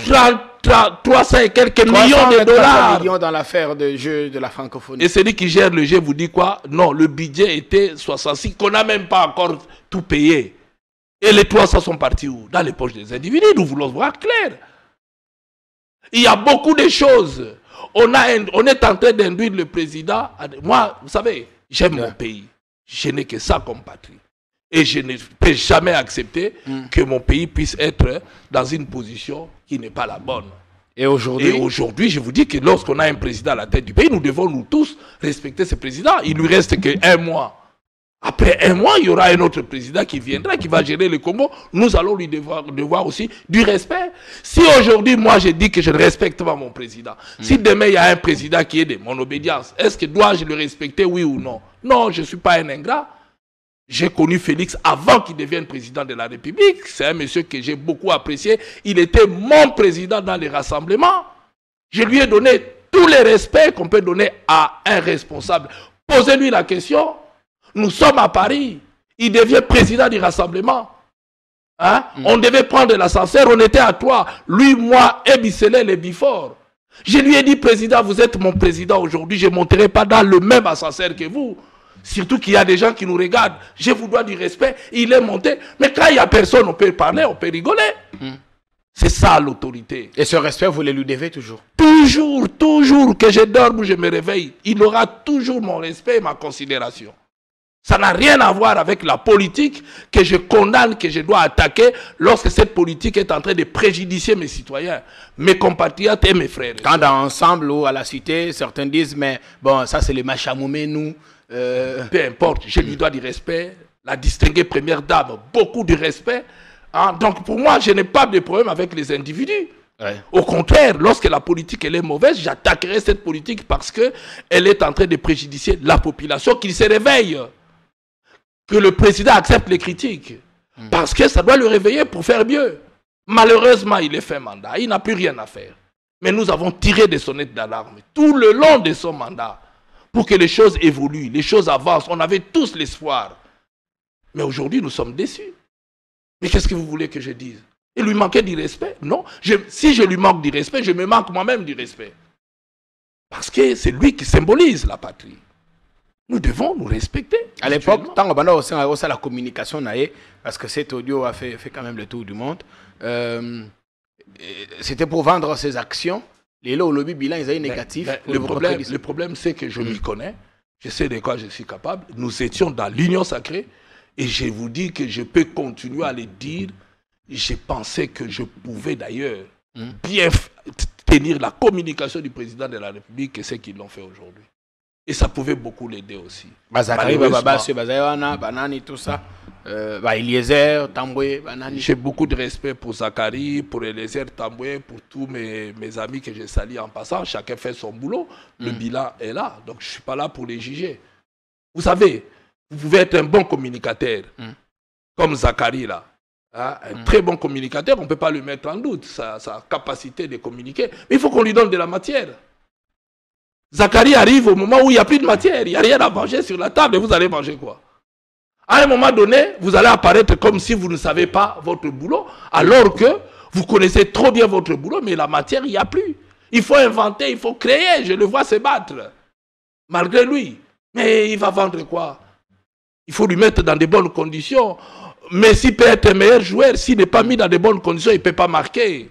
Speaker 1: 300 et quelques millions de dollars.
Speaker 2: Millions dans l'affaire de jeu de la francophonie.
Speaker 1: Et celui qui gère le jeu vous dit quoi? Non, le budget était 66, qu'on n'a même pas encore tout payé. Et les 300 sont partis où? Dans les poches des individus. Nous voulons voir clair. Il y a beaucoup de choses. On est en train d'induire le président. Moi, vous savez, j'aime mon pays. Je n'ai que ça comme patrie. Et je ne peux jamais accepter que mon pays puisse être dans une position qui n'est pas la bonne.
Speaker 2: Et aujourd'hui,
Speaker 1: je vous dis que lorsqu'on a un président à la tête du pays, nous devons nous tous respecter ce président. Il ne lui reste qu'un mois. Après un mois, il y aura un autre président qui viendra, qui va gérer le Congo. Nous allons lui devoir aussi du respect. Si aujourd'hui, moi, je dis que je ne respecte pas mon président, si demain, il y a un président qui est de mon obédience, est-ce que dois-je le respecter, oui ou non? Non, je ne suis pas un ingrat. J'ai connu Félix avant qu'il devienne président de la République. C'est un monsieur que j'ai beaucoup apprécié. Il était mon président dans les rassemblements. Je lui ai donné tous les respects qu'on peut donner à un responsable. Posez-lui la question. Nous sommes à Paris. Il devient président du rassemblement. Hein? On devait prendre l'ascenseur. On était à 3. Lui, moi et Bisselel et Bifor. Je lui ai dit, président, vous êtes mon président aujourd'hui. Je ne monterai pas dans le même ascenseur que vous. Surtout qu'il y a des gens qui nous regardent. Je vous dois du respect. Il est monté. Mais quand il n'y a personne, on peut parler, on peut rigoler. C'est ça l'autorité.
Speaker 2: Et ce respect, vous le lui devez toujours?
Speaker 1: Toujours que je dorme ou je me réveille. Il aura toujours mon respect et ma considération. Ça n'a rien à voir avec la politique que je condamne, que je dois attaquer lorsque cette politique est en train de préjudicer mes citoyens, mes compatriotes et mes frères.
Speaker 2: Quand dans Ensemble ou à la Cité, certains disent, mais bon, ça c'est les Machamoumé, nous.
Speaker 1: Peu importe, je lui dois du respect. La distinguée première dame, beaucoup de respect. Hein? Donc pour moi, je n'ai pas de problème avec les individus. Ouais. Au contraire, lorsque la politique elle est mauvaise, j'attaquerai cette politique parce qu'elle est en train de préjudicer la population, qu'il se réveille. Que le président accepte les critiques. Parce que ça doit le réveiller pour faire mieux. Malheureusement, il est fait mandat. Il n'a plus rien à faire. Mais nous avons tiré des sonnettes d'alarme tout le long de son mandat pour que les choses évoluent, les choses avancent. On avait tous l'espoir. Mais aujourd'hui, nous sommes déçus. Mais qu'est-ce que vous voulez que je dise? Il lui manquait du respect? Non. Si je lui manque du respect, je me manque moi-même du respect. Parce que c'est lui qui symbolise la patrie. Nous devons nous respecter.
Speaker 2: À l'époque, tant qu'on a aussi la communication, parce que cet audio a fait quand même le tour du monde, c'était pour vendre ses actions. Les lots au lobby bilan, ils avaient négatif.
Speaker 1: Le problème, c'est que je m'y connais. Je sais de quoi je suis capable. Nous étions dans l'union sacrée. Et je vous dis que je peux continuer à le dire. Je pensais que je pouvais d'ailleurs bien tenir la communication du président de la République et ce qu'ils l'ont fait aujourd'hui. Et ça pouvait beaucoup l'aider aussi.
Speaker 2: Tout ça. Eliezer, Tamboué, Banani.
Speaker 1: J'ai beaucoup de respect pour Zachary, pour Eliezer, Tamboué, pour tous mes amis que j'ai salis en passant. Chacun fait son boulot. Le bilan est là. Donc je ne suis pas là pour les juger. Vous savez, vous pouvez être un bon communicateur, comme Zachary là. Hein, un très bon communicateur, on ne peut pas le mettre en doute, sa capacité de communiquer. Mais il faut qu'on lui donne de la matière. Zachary arrive au moment où il n'y a plus de matière, il n'y a rien à manger sur la table et vous allez manger quoi? À un moment donné, vous allez apparaître comme si vous ne savez pas votre boulot, alors que vous connaissez trop bien votre boulot, mais la matière, il n'y a plus. Il faut inventer, il faut créer, je le vois se battre. Malgré lui. Mais il va vendre quoi? Il faut lui mettre dans de bonnes conditions. Messi peut être un meilleur joueur, s'il n'est pas mis dans de bonnes conditions, il ne peut pas marquer.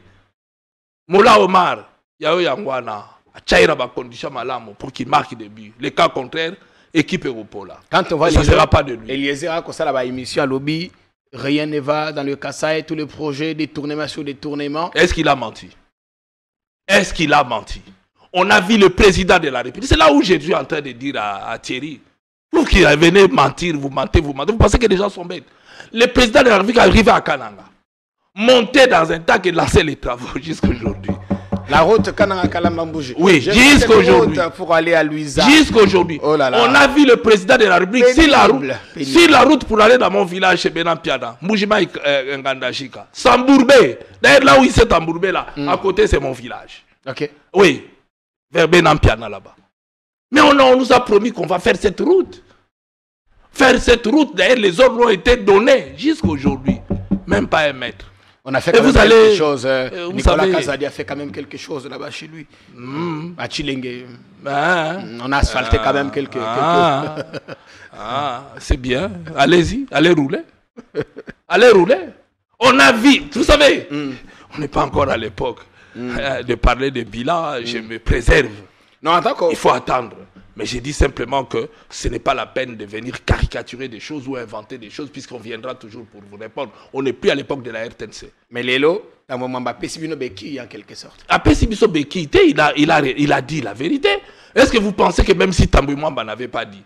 Speaker 1: Moula Omar, Yao Yangwana, Tchaïra ba condition malamo pour qu'il marque des buts. Les cas contraires, équipe Europola.
Speaker 2: Quand on voit
Speaker 1: ça ne sera pas de lui.
Speaker 2: Eliezer a comme ça la émission à lobby, rien ne va dans le Kassai, tous les projets, détournements sur détournements.
Speaker 1: Est-ce qu'il a menti? Est-ce qu'il a menti? On a vu le président de la République. C'est là où j'ai dû en train de dire à Thierry. Vous qui venez mentir, vous mentez, vous mentez. Vous pensez que les gens sont bêtes. Le président de la République est arrivé à Kananga. Monté dans un tas et lancé les travaux jusqu'à aujourd'hui.
Speaker 2: La route Kananga-Kalambambouji.
Speaker 1: Oui, jusqu'à aujourd'hui.
Speaker 2: Pour aller à Luisa.
Speaker 1: Jusqu'à aujourd'hui.
Speaker 2: Oh là là.
Speaker 1: On a vu le président de la République sur la route pour aller dans mon village chez Benan Piana. Moujima Ngandashika. Sambourbé. D'ailleurs, là où il s'est embourbé, là, à côté, c'est mon village.
Speaker 2: Ok.
Speaker 1: Oui. Vers Benan Piana, là-bas. Mais on nous a promis qu'on va faire cette route. Faire cette route, d'ailleurs, les ordres ont été donnés jusqu'à aujourd'hui. Même pas 1 mètre.
Speaker 2: On a fait quand même quelque chose. Nicolas Kazadi a fait quand même quelque chose là-bas chez lui. À Chilengue. On a asphalté quand même quelques...
Speaker 1: c'est bien. Allez-y, allez rouler. Allez rouler. On a vu, vous savez, on n'est pas encore à l'époque de parler de bilan. Je me préserve.
Speaker 2: Non, d'accord.
Speaker 1: Il faut attendre. Mais j'ai dit simplement que ce n'est pas la peine de venir caricaturer des choses ou inventer des choses, puisqu'on viendra toujours pour vous répondre. On n'est plus à l'époque de la RTNC.
Speaker 2: Mais Lélo, à un moment, Pessibino Beki, en quelque sorte.
Speaker 1: À Pessibino Beki, il a dit la vérité. Est-ce que vous pensez que même si Tambouy Mwamba n'avait pas dit,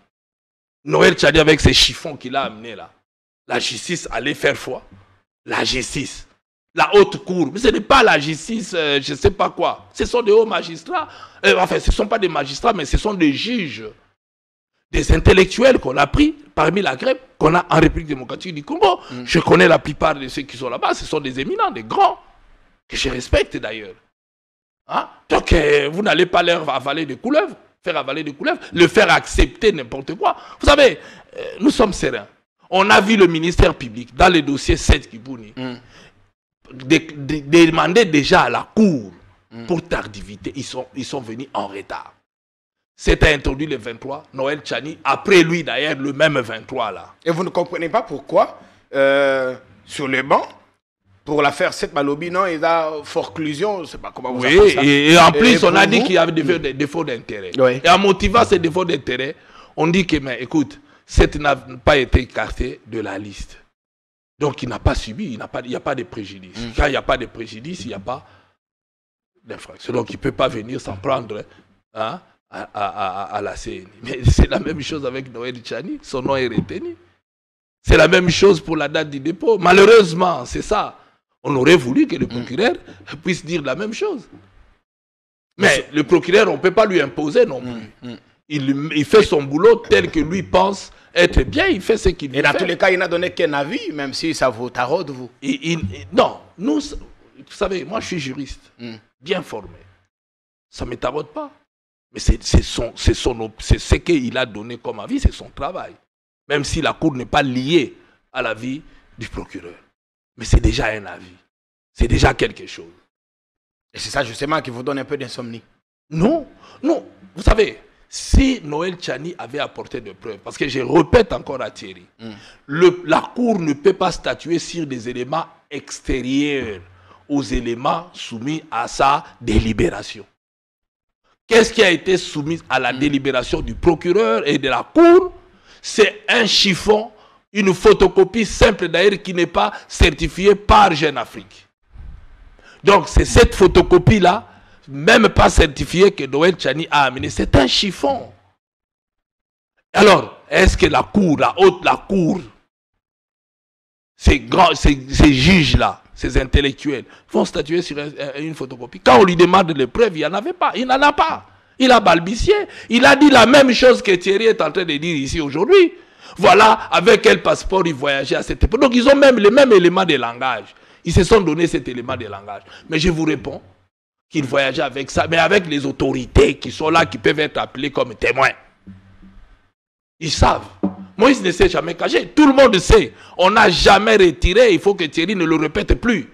Speaker 1: Noël Tchadi avec ses chiffons qu'il a amenés là, la justice allait faire foi? La justice. La haute cour, mais ce n'est pas la justice, je ne sais pas quoi. Ce sont des hauts magistrats. Enfin, ce ne sont pas des magistrats, mais ce sont des juges, des intellectuels qu'on a pris parmi la grève qu'on a en République démocratique du Congo. Je connais la plupart de ceux qui sont là-bas. Ce sont des éminents, des grands, que je respecte d'ailleurs. Hein? Donc, vous n'allez pas leur avaler des couleuvres, faire avaler des couleuvres, le faire accepter n'importe quoi. Vous savez, nous sommes sereins. On a vu le ministère public dans le dossier 7 Kibouni. Demander déjà à la cour pour tardivité. Ils sont venus en retard. C'était introduit le 23, Noël Tchani, après lui d'ailleurs le même 23 là.
Speaker 2: Et vous ne comprenez pas pourquoi sur le banc, pour l'affaire 7 Malobi, non, il y a forclusion, je ne sais pas comment vous appelez ça.
Speaker 1: Et en plus, on a dit qu'il y avait des défauts d'intérêt.
Speaker 2: Oui.
Speaker 1: Et en motivant ces défauts d'intérêt, on dit que, mais écoute, 7 n'a pas été écarté de la liste. Donc il n'a pas subi, il n'y a pas de préjudice. Quand il n'y a pas de préjudice, il n'y a pas d'infraction. Donc il ne peut pas venir s'en prendre hein, à la CNI. Mais c'est la même chose avec Noël Tchani, son nom est retenu. C'est la même chose pour la date du dépôt. Malheureusement, c'est ça. On aurait voulu que le procureur puisse dire la même chose. Mais le procureur, on ne peut pas lui imposer non plus. Il fait son boulot tel que lui pense être bien, il fait ce qu'il veut.
Speaker 2: Et dans tous les cas, il n'a donné qu'un avis, même si ça vous taraude, vous.
Speaker 1: Non, nous, vous savez, moi je suis juriste, bien formé. Ça ne me taraude pas. Mais c'est ce qu'il a donné comme avis, c'est son travail. Même si la cour n'est pas liée à l'avis du procureur. Mais c'est déjà un avis. C'est déjà quelque chose.
Speaker 2: Et c'est ça justement qui vous donne un peu d'insomnie.
Speaker 1: Non, non. Vous savez, si Noël Tchani avait apporté des preuves, parce que je répète encore à Thierry, la Cour ne peut pas statuer sur des éléments extérieurs aux éléments soumis à sa délibération. Qu'est-ce qui a été soumis à la délibération du procureur et de la Cour? C'est un chiffon, une photocopie simple d'ailleurs qui n'est pas certifiée par Jeune Afrique. Donc c'est cette photocopie-là, même pas certifiée, que Noël Tchani a amené. C'est un chiffon. Alors, est-ce que la Cour, la Cour, ces juges-là, ces intellectuels, vont statuer sur une photocopie? Quand on lui demande les preuves, il n'y en avait pas. Il n'en a pas. Il a balbutié. Il a dit la même chose que Thierry est en train de dire ici aujourd'hui. Voilà avec quel passeport il voyageait à cette époque. Donc ils ont même les mêmes éléments de langage. Ils se sont donné cet élément de langage. Mais je vous réponds qu'il voyageait avec ça, mais avec les autorités qui sont là, qui peuvent être appelées comme témoins. Ils savent. Moïse ne s'est jamais caché. Tout le monde sait. On n'a jamais retiré, il faut que Thierry ne le répète plus.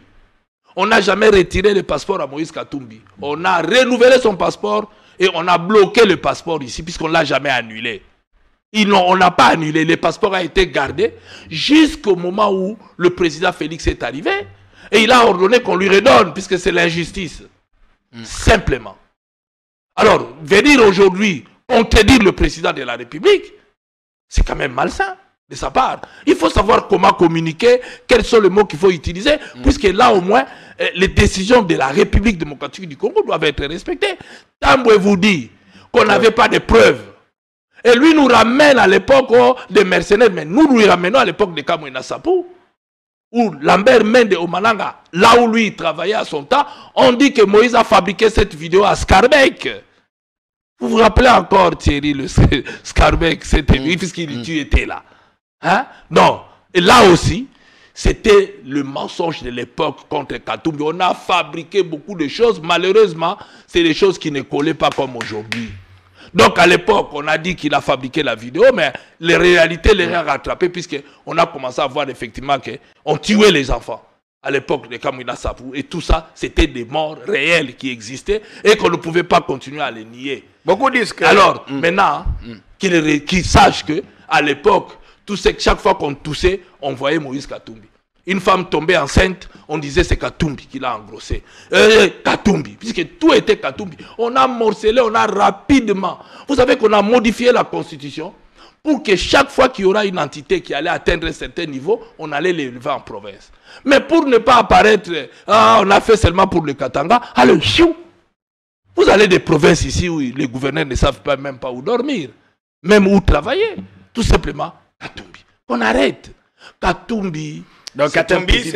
Speaker 1: On n'a jamais retiré le passeport à Moïse Katumbi. On a renouvelé son passeport et on a bloqué le passeport ici puisqu'on ne l'a jamais annulé. On n'a pas annulé. Le passeport a été gardé jusqu'au moment où le président Félix est arrivé et il a ordonné qu'on lui redonne puisque c'est l'injustice. Simplement. Alors, venir aujourd'hui contredire le président de la République, c'est quand même malsain de sa part. Il faut savoir comment communiquer, quels sont les mots qu'il faut utiliser, puisque là au moins, les décisions de la République démocratique du Congo doivent être respectées. Tamboué vous dit qu'on n'avait pas de preuves. Et lui nous ramène à l'époque des mercenaires, mais nous lui ramenons à l'époque de Kamwina Sapou, où Lambert Mende Omalanga, là où lui il travaillait à son temps, on dit que Moïse a fabriqué cette vidéo à Scarbeck. Vous vous rappelez encore Thierry, le Scarbeck, c'était lui, puisqu'il était là. Hein? Non. Et là aussi, c'était le mensonge de l'époque contre Katumbi. On a fabriqué beaucoup de choses. Malheureusement, c'est des choses qui ne collaient pas comme aujourd'hui. Donc à l'époque, on a dit qu'il a fabriqué la vidéo, mais les réalités les a rattrapées puisqu'on a commencé à voir effectivement qu'on tuait les enfants à l'époque de Kamwina Sapou. Et tout ça, c'était des morts réelles qui existaient et qu'on ne pouvait pas continuer à les nier.
Speaker 2: Beaucoup disent que...
Speaker 1: Alors, maintenant, qu'ils sachent qu'à l'époque, chaque fois qu'on toussait, on voyait Moïse Katumbi. Une femme tombée enceinte, on disait c'est Katumbi qui l'a engrossé. Katumbi, puisque tout était Katumbi. On a morcelé, on a rapidement. Vous savez qu'on a modifié la constitution pour que chaque fois qu'il y aura une entité qui allait atteindre un certain niveau, on allait l'élever en province. Mais pour ne pas apparaître, on a fait seulement pour le Katanga, allez, chou. Vous allez des provinces ici où les gouverneurs ne savent pas, même pas où dormir, même où travailler. Tout simplement, Katumbi. On arrête. Katumbi.
Speaker 2: Donc Katumbi,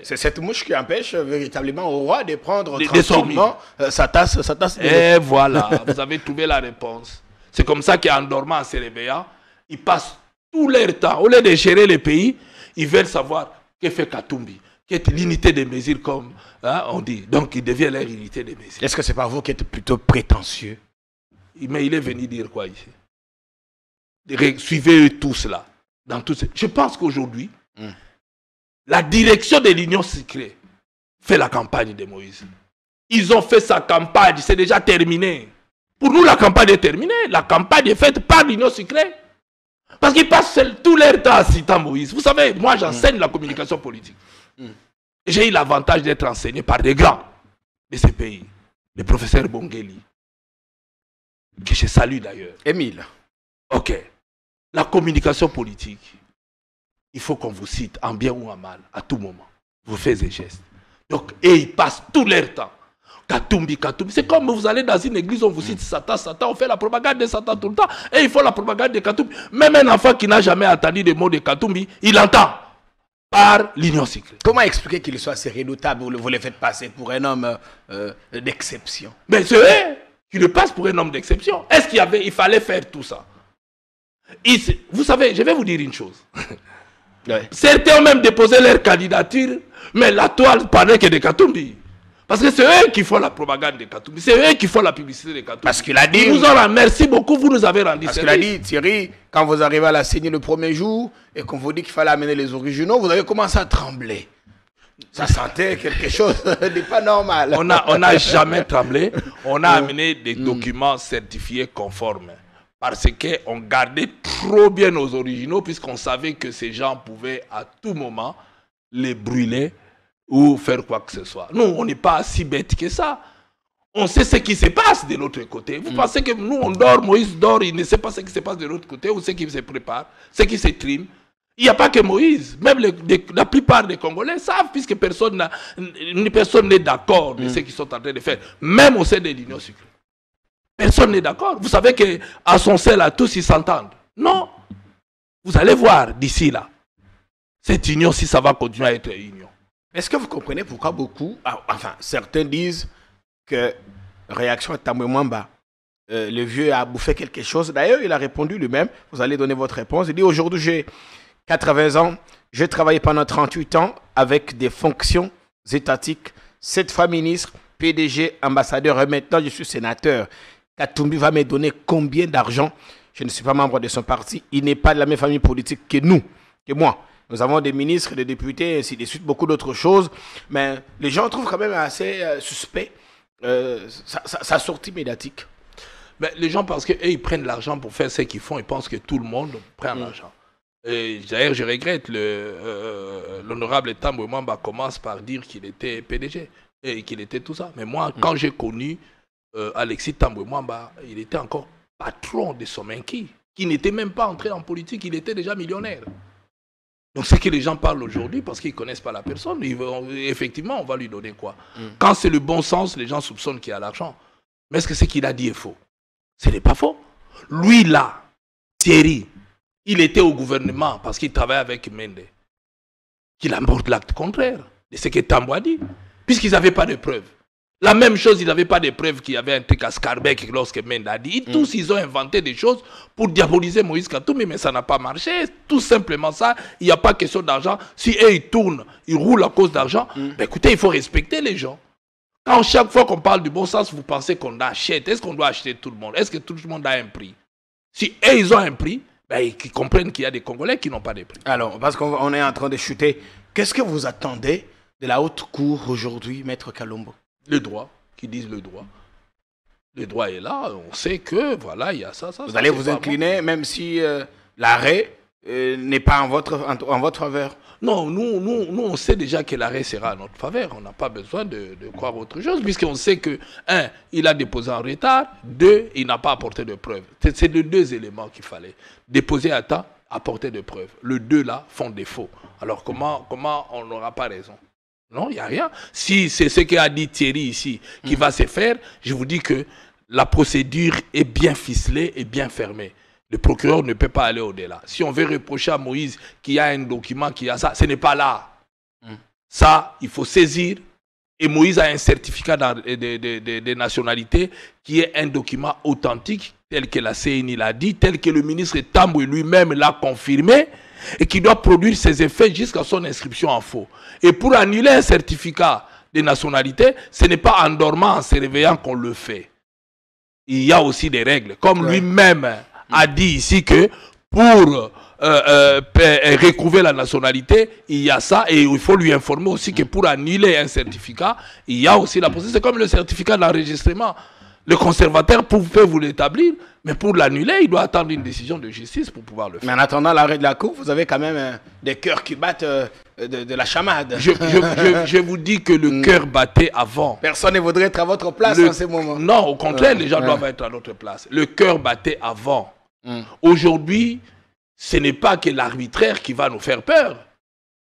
Speaker 2: c'est cette mouche qui empêche véritablement au roi de prendre tranquillement sa tasse de
Speaker 1: Et voilà, vous avez trouvé la réponse. C'est comme ça qu'en dormant, en se réveillant, ils passent tout leur temps. Au lieu de gérer le pays, ils veulent savoir que fait Katumbi. Qui est l'unité des mesures comme on dit. Donc il devient leur unité des mesures.
Speaker 2: Est-ce que c'est pas vous qui êtes plutôt prétentieux?
Speaker 1: Mais il est venu dire quoi ici? Suivez eux tous là. Dans tout ce... Je pense qu'aujourd'hui, la direction de l'Union secrète fait la campagne de Moïse. Ils ont fait sa campagne, c'est déjà terminé. Pour nous, la campagne est terminée. La campagne est faite par l'Union secrète. Parce qu'ils passent tout leur temps à citer Moïse. Vous savez, moi j'enseigne la communication politique. J'ai eu l'avantage d'être enseigné par des grands de ces pays. Le professeur Bongeli, que je salue d'ailleurs.
Speaker 2: Émile.
Speaker 1: Ok. La communication politique, il faut qu'on vous cite en bien ou en mal, à tout moment. Vous faites des gestes. Donc, et ils passent tout leur temps. Katumbi, Katumbi. C'est comme vous allez dans une église, on vous cite Satan, Satan, on fait la propagande de Satan tout le temps. Et il faut la propagande de Katumbi. Même un enfant qui n'a jamais entendu des mots de Katumbi, il entend par l'Union secrète.
Speaker 2: Comment expliquer qu'il soit si redoutable, vous le faites passer pour un homme d'exception?
Speaker 1: Mais c'est vrai qu'il le passe pour un homme d'exception. Est-ce il fallait faire tout ça? Vous savez, je vais vous dire une chose.
Speaker 2: Ouais.
Speaker 1: Certains ont même déposé leur candidature, mais la toile parlait que de Katumbi. Parce que c'est eux qui font la propagande de Katumbi. C'est eux qui font la publicité de Katumbi.
Speaker 2: Parce qu'il a dit...
Speaker 1: Ils nous ont rendu, merci beaucoup, vous nous avez rendu
Speaker 2: service. Parce qu'il a dit, Thierry, quand vous arrivez à la signer le premier jour, et qu'on vous dit qu'il fallait amener les originaux, vous avez commencé à trembler. Ça sentait quelque chose de pas normal.
Speaker 1: On n'a jamais tremblé. On a amené des documents certifiés conformes. Parce qu'on gardait trop bien nos originaux, puisqu'on savait que ces gens pouvaient à tout moment les brûler ou faire quoi que ce soit. Nous, on n'est pas si bêtes que ça. On sait ce qui se passe de l'autre côté. Vous pensez que nous, on dort, Moïse dort, il ne sait pas ce qui se passe de l'autre côté, ou ce qui se prépare, ce qui se trime. Il n'y a pas que Moïse. Même la plupart des Congolais savent, puisque personne n'est d'accord de ce qu'ils sont en train de faire. Même au sein de l'Union secrète. Personne n'est d'accord. Vous savez qu'à son sein, là, tous ils s'entendent. Non. Vous allez voir d'ici là. Cette union, si ça va continuer à être une union.
Speaker 2: Est-ce que vous comprenez pourquoi beaucoup, enfin, certains disent que réaction à Tamboué Mwamba le vieux a bouffé quelque chose. D'ailleurs, il a répondu lui-même. Vous allez donner votre réponse. Il dit, aujourd'hui, j'ai 80 ans. J'ai travaillé pendant 38 ans avec des fonctions étatiques. 7 fois ministre, PDG, ambassadeur. Et maintenant, je suis sénateur. Katumbi va me donner combien d'argent? Je ne suis pas membre de son parti. Il n'est pas de la même famille politique que nous, que moi. Nous avons des ministres, des députés, ainsi de suite, beaucoup d'autres choses. Mais les gens trouvent quand même assez suspect sa sortie médiatique.
Speaker 1: Mais les gens pensent qu'ils prennent l'argent pour faire ce qu'ils font. Ils pensent que tout le monde prend l'argent. Et d'ailleurs, je regrette, l'honorable Tambwe Mwamba commence par dire qu'il était PDG et qu'il était tout ça. Mais moi, quand j'ai connu Alexis Tambwe Mwamba, il était encore patron de Somenki, qui n'était même pas entré en politique, il était déjà millionnaire. Donc c'est que les gens parlent aujourd'hui parce qu'ils ne connaissent pas la personne. Effectivement, on va lui donner quoi? Quand c'est le bon sens, les gens soupçonnent qu'il y a l'argent. Mais est-ce que ce qu'il a dit est faux? Ce n'est pas faux. Lui là, Thierry, il était au gouvernement parce qu'il travaillait avec Mende. Qu'il aborde l'acte contraire de ce que Tambwe a dit, puisqu'ils n'avaient pas de preuves. La même chose, ils n'avaient pas de preuves qu'il y avait un truc à Scarbeck lorsque Mende a dit. Tous, ils ont inventé des choses pour diaboliser Moïse Katumbi, mais ça n'a pas marché. Tout simplement ça, il n'y a pas question d'argent. Si eux, ils tournent, ils roulent à cause d'argent, ben écoutez, il faut respecter les gens. Quand chaque fois qu'on parle du bon sens, vous pensez qu'on achète. Est-ce qu'on doit acheter tout le monde? Est-ce que tout le monde a un prix? Si eux, ils ont un prix, ben, ils comprennent qu'il y a des Congolais qui n'ont pas de prix.
Speaker 2: Alors, parce qu'on est en train de chuter, qu'est-ce que vous attendez de la haute cour aujourd'hui, Maître Kalombo?
Speaker 1: Le droit, qui disent le droit. Le droit est là, on sait que, voilà, il y a ça.
Speaker 2: Vous allez vous incliner, même si l'arrêt n'est pas en votre faveur?
Speaker 1: Non, nous, on sait déjà que l'arrêt sera en notre faveur. On n'a pas besoin de croire autre chose, puisqu'on sait que, 1, il a déposé en retard, 2, il n'a pas apporté de preuves. C'est les 2 éléments qu'il fallait. Déposer à temps, apporter de preuves. Les 2 là font défaut. Alors comment on n'aura pas raison? Non, il n'y a rien. Si c'est ce qu'a dit Thierry ici qui va se faire, je vous dis que la procédure est bien ficelée et bien fermée. Le procureur ne peut pas aller au-delà. Si on veut reprocher à Moïse qu'il y a un document, qu'il y a ça, ce n'est pas là. Ça, il faut saisir. Et Moïse a un certificat de nationalité qui est un document authentique, tel que la CNI l'a dit, tel que le ministre Tambwe lui-même l'a confirmé, et qui doit produire ses effets jusqu'à son inscription en faux. Et pour annuler un certificat de nationalité, ce n'est pas en dormant, en se réveillant qu'on le fait. Il y a aussi des règles. Comme lui-même a dit ici que pour recouvrer la nationalité, il y a ça, et il faut lui informer aussi que pour annuler un certificat, il y a aussi la possibilité. C'est comme le certificat d'enregistrement. Le conservateur peut vous l'établir, mais pour l'annuler, il doit attendre une décision de justice pour pouvoir le faire.
Speaker 2: Mais en attendant l'arrêt de la Cour, vous avez quand même des cœurs qui battent de la chamade.
Speaker 1: Je vous dis que le cœur battait avant.
Speaker 2: Personne ne voudrait être à votre place en ce moment.
Speaker 1: Non, au contraire, les gens doivent être à notre place. Le cœur battait avant. Aujourd'hui, ce n'est pas que l'arbitraire qui va nous faire peur.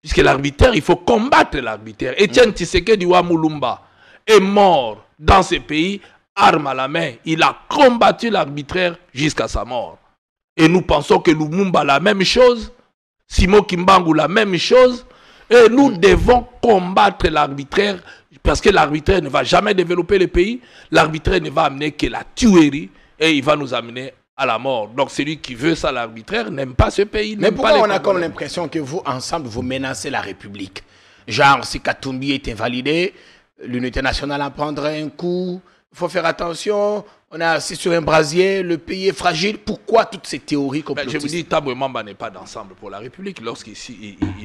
Speaker 1: Puisque l'arbitraire, il faut combattre l'arbitraire. Etienne Tshisekedi Mulumba est mort dans ce pays, arme à la main. Il a combattu l'arbitraire jusqu'à sa mort. Et nous pensons que Lumumba la même chose, Simon Kimbangu la même chose. Et nous devons combattre l'arbitraire parce que l'arbitraire ne va jamais développer le pays. L'arbitraire ne va amener que la tuerie et il va nous amener à la mort. Donc celui qui veut ça, l'arbitraire, n'aime pas ce pays.
Speaker 2: Mais pourquoi on a comme l'impression que vous, ensemble, vous menacez la République? Genre, si Katumbi est invalidé, l'unité nationale en prendrait un coup. Il faut faire attention, on est assis sur un brasier, le pays est fragile. Pourquoi toutes ces théories complotistes?
Speaker 1: Je vous dis, Tambwe Mwamba n'est pas d'ensemble pour la République lorsqu'il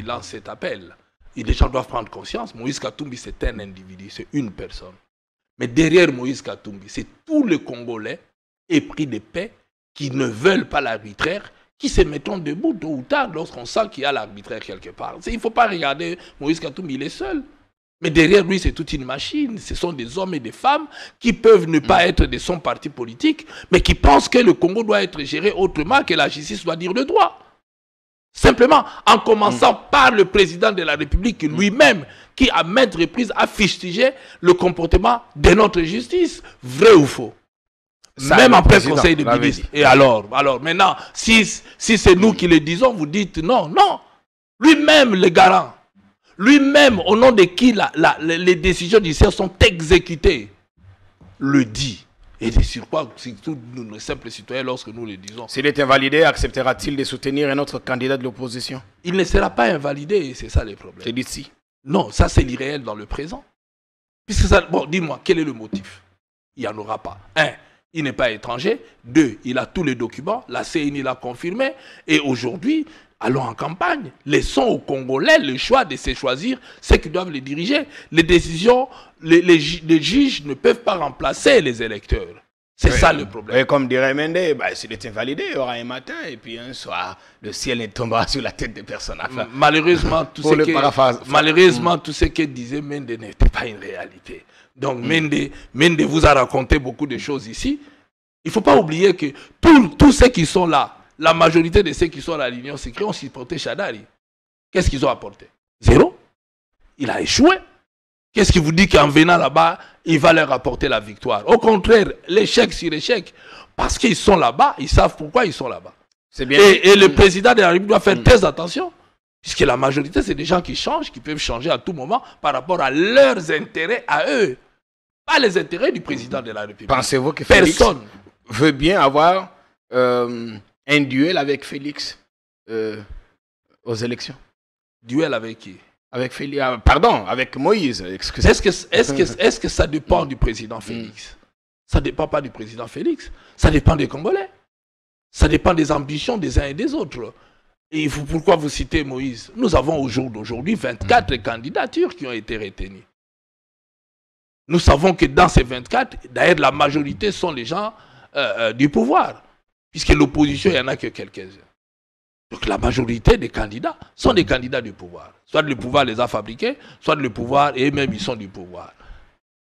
Speaker 1: lance cet appel. Et les gens doivent prendre conscience. Moïse Katumbi, c'est un individu, c'est une personne. Mais derrière Moïse Katumbi, c'est tous les Congolais épris de paix qui ne veulent pas l'arbitraire, qui se mettront debout tôt ou tard lorsqu'on sent qu'il y a l'arbitraire quelque part. Il ne faut pas regarder Moïse Katumbi, il est seul. Mais derrière lui, c'est toute une machine. Ce sont des hommes et des femmes qui peuvent ne pas être de son parti politique, mais qui pensent que le Congo doit être géré autrement, que la justice doit dire le droit. Simplement, en commençant par le président de la République lui-même, qui à maintes reprises a fustigé le comportement de notre justice. Vrai ou faux? Ça, même après le Conseil de ministres. Et alors maintenant, si c'est nous qui le disons, vous dites non, non. Lui-même, le garant. Lui-même, au nom de qui les décisions judiciaires sont exécutées, le dit. Et de surcroît, surtout nous, les simples citoyens, lorsque nous le disons.
Speaker 2: S'il est invalidé, acceptera-t-il de soutenir un autre candidat de l'opposition?
Speaker 1: Il ne sera pas invalidé, c'est ça le problème.
Speaker 2: C'est d'ici.
Speaker 1: Non, ça c'est l'irréel dans le présent. Puisque ça, bon, dis-moi, quel est le motif? Il n'y en aura pas. 1, il n'est pas étranger. 2, il a tous les documents. La CNI l'a confirmé. Et aujourd'hui, allons en campagne. Laissons aux Congolais le choix de se choisir ceux qui doivent les diriger. Les décisions, les juges ne peuvent pas remplacer les électeurs. C'est ça le problème.
Speaker 2: Et comme dirait Mende, bah, s'il est invalidé, il y aura un matin et puis un soir, le ciel ne tombera sur la tête de personne. Enfin,
Speaker 1: malheureusement, tout ce que disait Mende n'était pas une réalité. Donc Mende vous a raconté beaucoup de choses ici. Il ne faut pas oublier que tous ceux qui sont là, la majorité de ceux qui sont à l'Union secrète ont supporté Shadari. Qu'est-ce qu'ils ont apporté? Zéro. Il a échoué. Qu'est-ce qui vous dit qu'en venant là-bas, il va leur apporter la victoire? Au contraire, l'échec sur échec. Parce qu'ils sont là-bas, ils savent pourquoi ils sont là-bas. Et le président de la République doit faire très attention. Puisque la majorité, c'est des gens qui changent, qui peuvent changer à tout moment par rapport à leurs intérêts à eux. Pas les intérêts du président de la République.
Speaker 2: Pensez-vous que Félix veut bien avoir un duel avec Félix aux élections?
Speaker 1: Duel avec qui?
Speaker 2: Avec Félix, pardon, avec Moïse.
Speaker 1: Est-ce que ça dépend du président Félix? Ça ne dépend pas du président Félix. Ça dépend des Congolais. Ça dépend des ambitions des uns et des autres. Et pourquoi vous citez Moïse? Nous avons au jour d'aujourd'hui 24 candidatures qui ont été retenues. Nous savons que dans ces 24, d'ailleurs la majorité sont les gens du pouvoir. Puisque l'opposition, il n'y en a que quelques-uns. Donc la majorité des candidats sont des candidats du pouvoir. Soit le pouvoir les a fabriqués, soit le pouvoir, et même ils sont du pouvoir.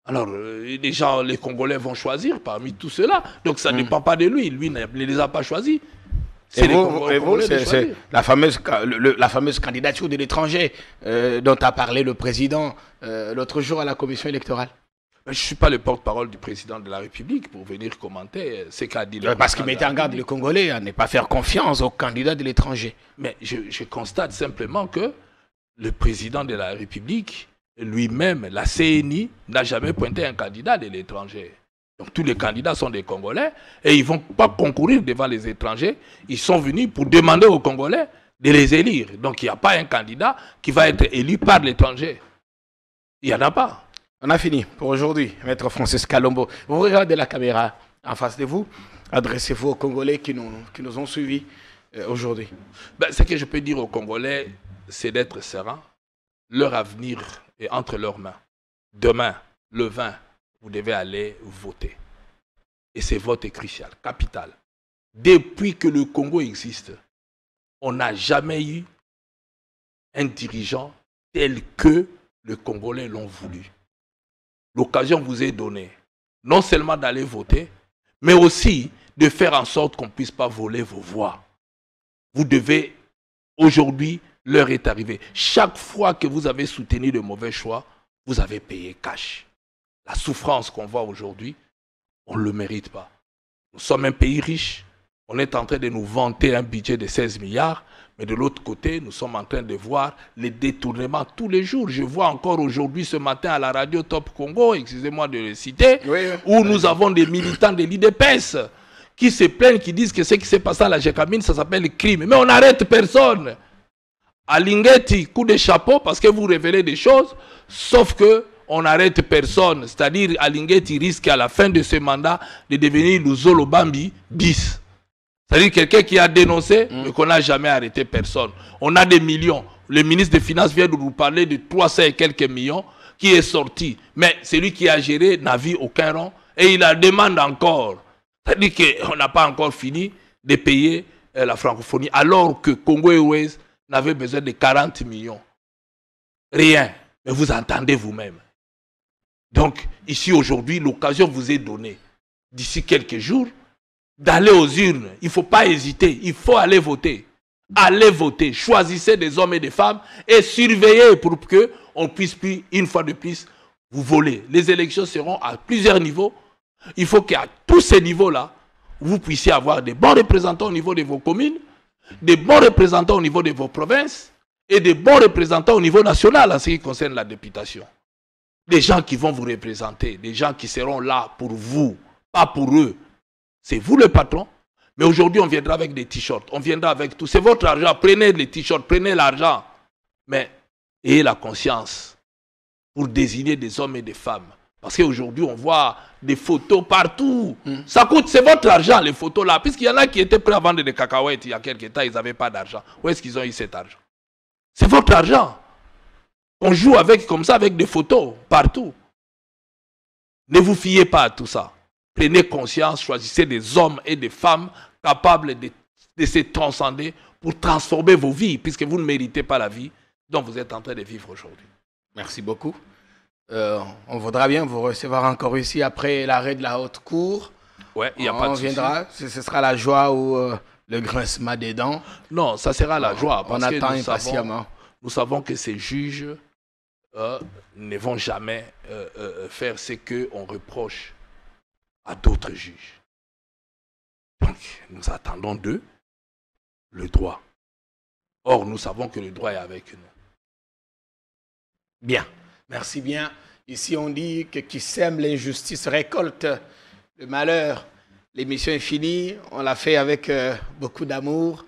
Speaker 1: Alors, les Congolais vont choisir parmi tout cela. Donc ça ne dépend pas de lui. Lui ne les a pas choisis.
Speaker 2: C'est la fameuse candidature de l'étranger dont a parlé le président l'autre jour à la commission électorale.
Speaker 1: Je ne suis pas le porte-parole du président de la République pour venir commenter ce qu'a dit le président.
Speaker 2: Parce qu'il mettait en garde les Congolais à ne pas faire confiance aux candidats de l'étranger.
Speaker 1: Mais je constate simplement que le président de la République, lui-même, la CNI, n'a jamais pointé un candidat de l'étranger. Donc tous les candidats sont des Congolais et ils ne vont pas concourir devant les étrangers. Ils sont venus pour demander aux Congolais de les élire. Donc il n'y a pas un candidat qui va être élu par l'étranger. Il n'y en a pas.
Speaker 2: On a fini pour aujourd'hui, Maître Francis Kalombo. Vous regardez la caméra en face de vous. Adressez-vous aux Congolais qui nous ont suivis aujourd'hui.
Speaker 1: Ce que je peux dire aux Congolais, c'est d'être serein. Leur avenir est entre leurs mains. Demain, le 20, vous devez aller voter. Et ce vote est crucial, capital. Depuis que le Congo existe, on n'a jamais eu un dirigeant tel que les Congolais l'ont voulu. L'occasion vous est donnée, non seulement d'aller voter, mais aussi de faire en sorte qu'on ne puisse pas voler vos voix. Vous devez, aujourd'hui, l'heure est arrivée. Chaque fois que vous avez soutenu de mauvais choix, vous avez payé cash. La souffrance qu'on voit aujourd'hui, on ne le mérite pas. Nous sommes un pays riche, on est en train de nous vanter un budget de 16 milliards, mais de l'autre côté, nous sommes en train de voir les détournements tous les jours. Je vois encore aujourd'hui, ce matin, à la radio Top Congo, excusez-moi de le citer, où nous avons des militants de l'IDPS qui se plaignent, qui disent que ce qui s'est passé à la Gécamine, ça s'appelle crime. Mais on n'arrête personne. À Lingeti, coup de chapeau, parce que vous révélez des choses, sauf que on n'arrête personne. C'est-à-dire, à Lingeti risque à la fin de ce mandat de devenir Luzolo Bambi bis. C'est-à-dire quelqu'un qui a dénoncé, mais qu'on n'a jamais arrêté personne. On a des millions. Le ministre des Finances vient de nous parler de 300 et quelques millions qui est sorti. Mais celui qui a géré n'a vu aucun rond et il la demande encore. C'est-à-dire qu'on n'a pas encore fini de payer la francophonie alors que Congo Airways n'avait besoin de 40 millions. Rien. Mais vous entendez vous-même. Donc, ici aujourd'hui, l'occasion vous est donnée. D'ici quelques jours, d'aller aux urnes. Il ne faut pas hésiter. Il faut aller voter. Allez voter. Choisissez des hommes et des femmes et surveillez pour qu'on puisse plus, une fois de plus, vous voler. Les élections seront à plusieurs niveaux. Il faut qu'à tous ces niveaux-là, vous puissiez avoir des bons représentants au niveau de vos communes, des bons représentants au niveau de vos provinces et des bons représentants au niveau national en ce qui concerne la députation. Des gens qui vont vous représenter, des gens qui seront là pour vous, pas pour eux. C'est vous le patron. Mais aujourd'hui, on viendra avec des t-shirts. On viendra avec tout. C'est votre argent. Prenez les t-shirts, prenez l'argent. Mais ayez la conscience pour désigner des hommes et des femmes. Parce qu'aujourd'hui, on voit des photos partout. Ça coûte, c'est votre argent, les photos là. Puisqu'il y en a qui étaient prêts à vendre des cacahuètes il y a quelques temps, ils n'avaient pas d'argent. Où est-ce qu'ils ont eu cet argent? C'est votre argent. On joue avec, comme ça avec des photos partout. Ne vous fiez pas à tout ça. Prenez conscience, choisissez des hommes et des femmes capables de se transcender pour transformer vos vies, puisque vous ne méritez pas la vie dont vous êtes en train de vivre aujourd'hui.
Speaker 2: Merci beaucoup. On voudra bien vous recevoir encore ici après l'arrêt de la haute cour.
Speaker 1: Ouais, il n'y a pas de souci.
Speaker 2: On viendra, ce sera la joie ou le grincement des dents.
Speaker 1: Non, ça sera la joie. Parce
Speaker 2: on
Speaker 1: que
Speaker 2: attend impatiemment.
Speaker 1: Nous savons que ces juges ne vont jamais faire ce qu'on reproche à d'autres juges. Donc, nous attendons d'eux le droit. Or, nous savons que le droit est avec nous.
Speaker 2: Bien, merci bien. Ici, on dit que qui sème l'injustice récolte le malheur. L'émission est finie. On l'a fait avec beaucoup d'amour.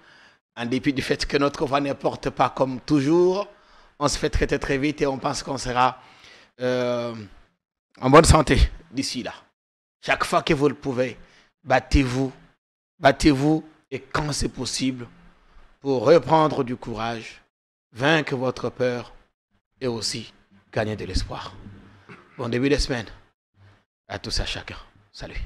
Speaker 2: En dépit du fait que notre voix ne porte pas comme toujours. On se fait traiter très vite et on pense qu'on sera en bonne santé d'ici là. Chaque fois que vous le pouvez, battez-vous et quand c'est possible pour reprendre du courage, vaincre votre peur et aussi gagner de l'espoir. Bon début de semaine à tous, à chacun. Salut.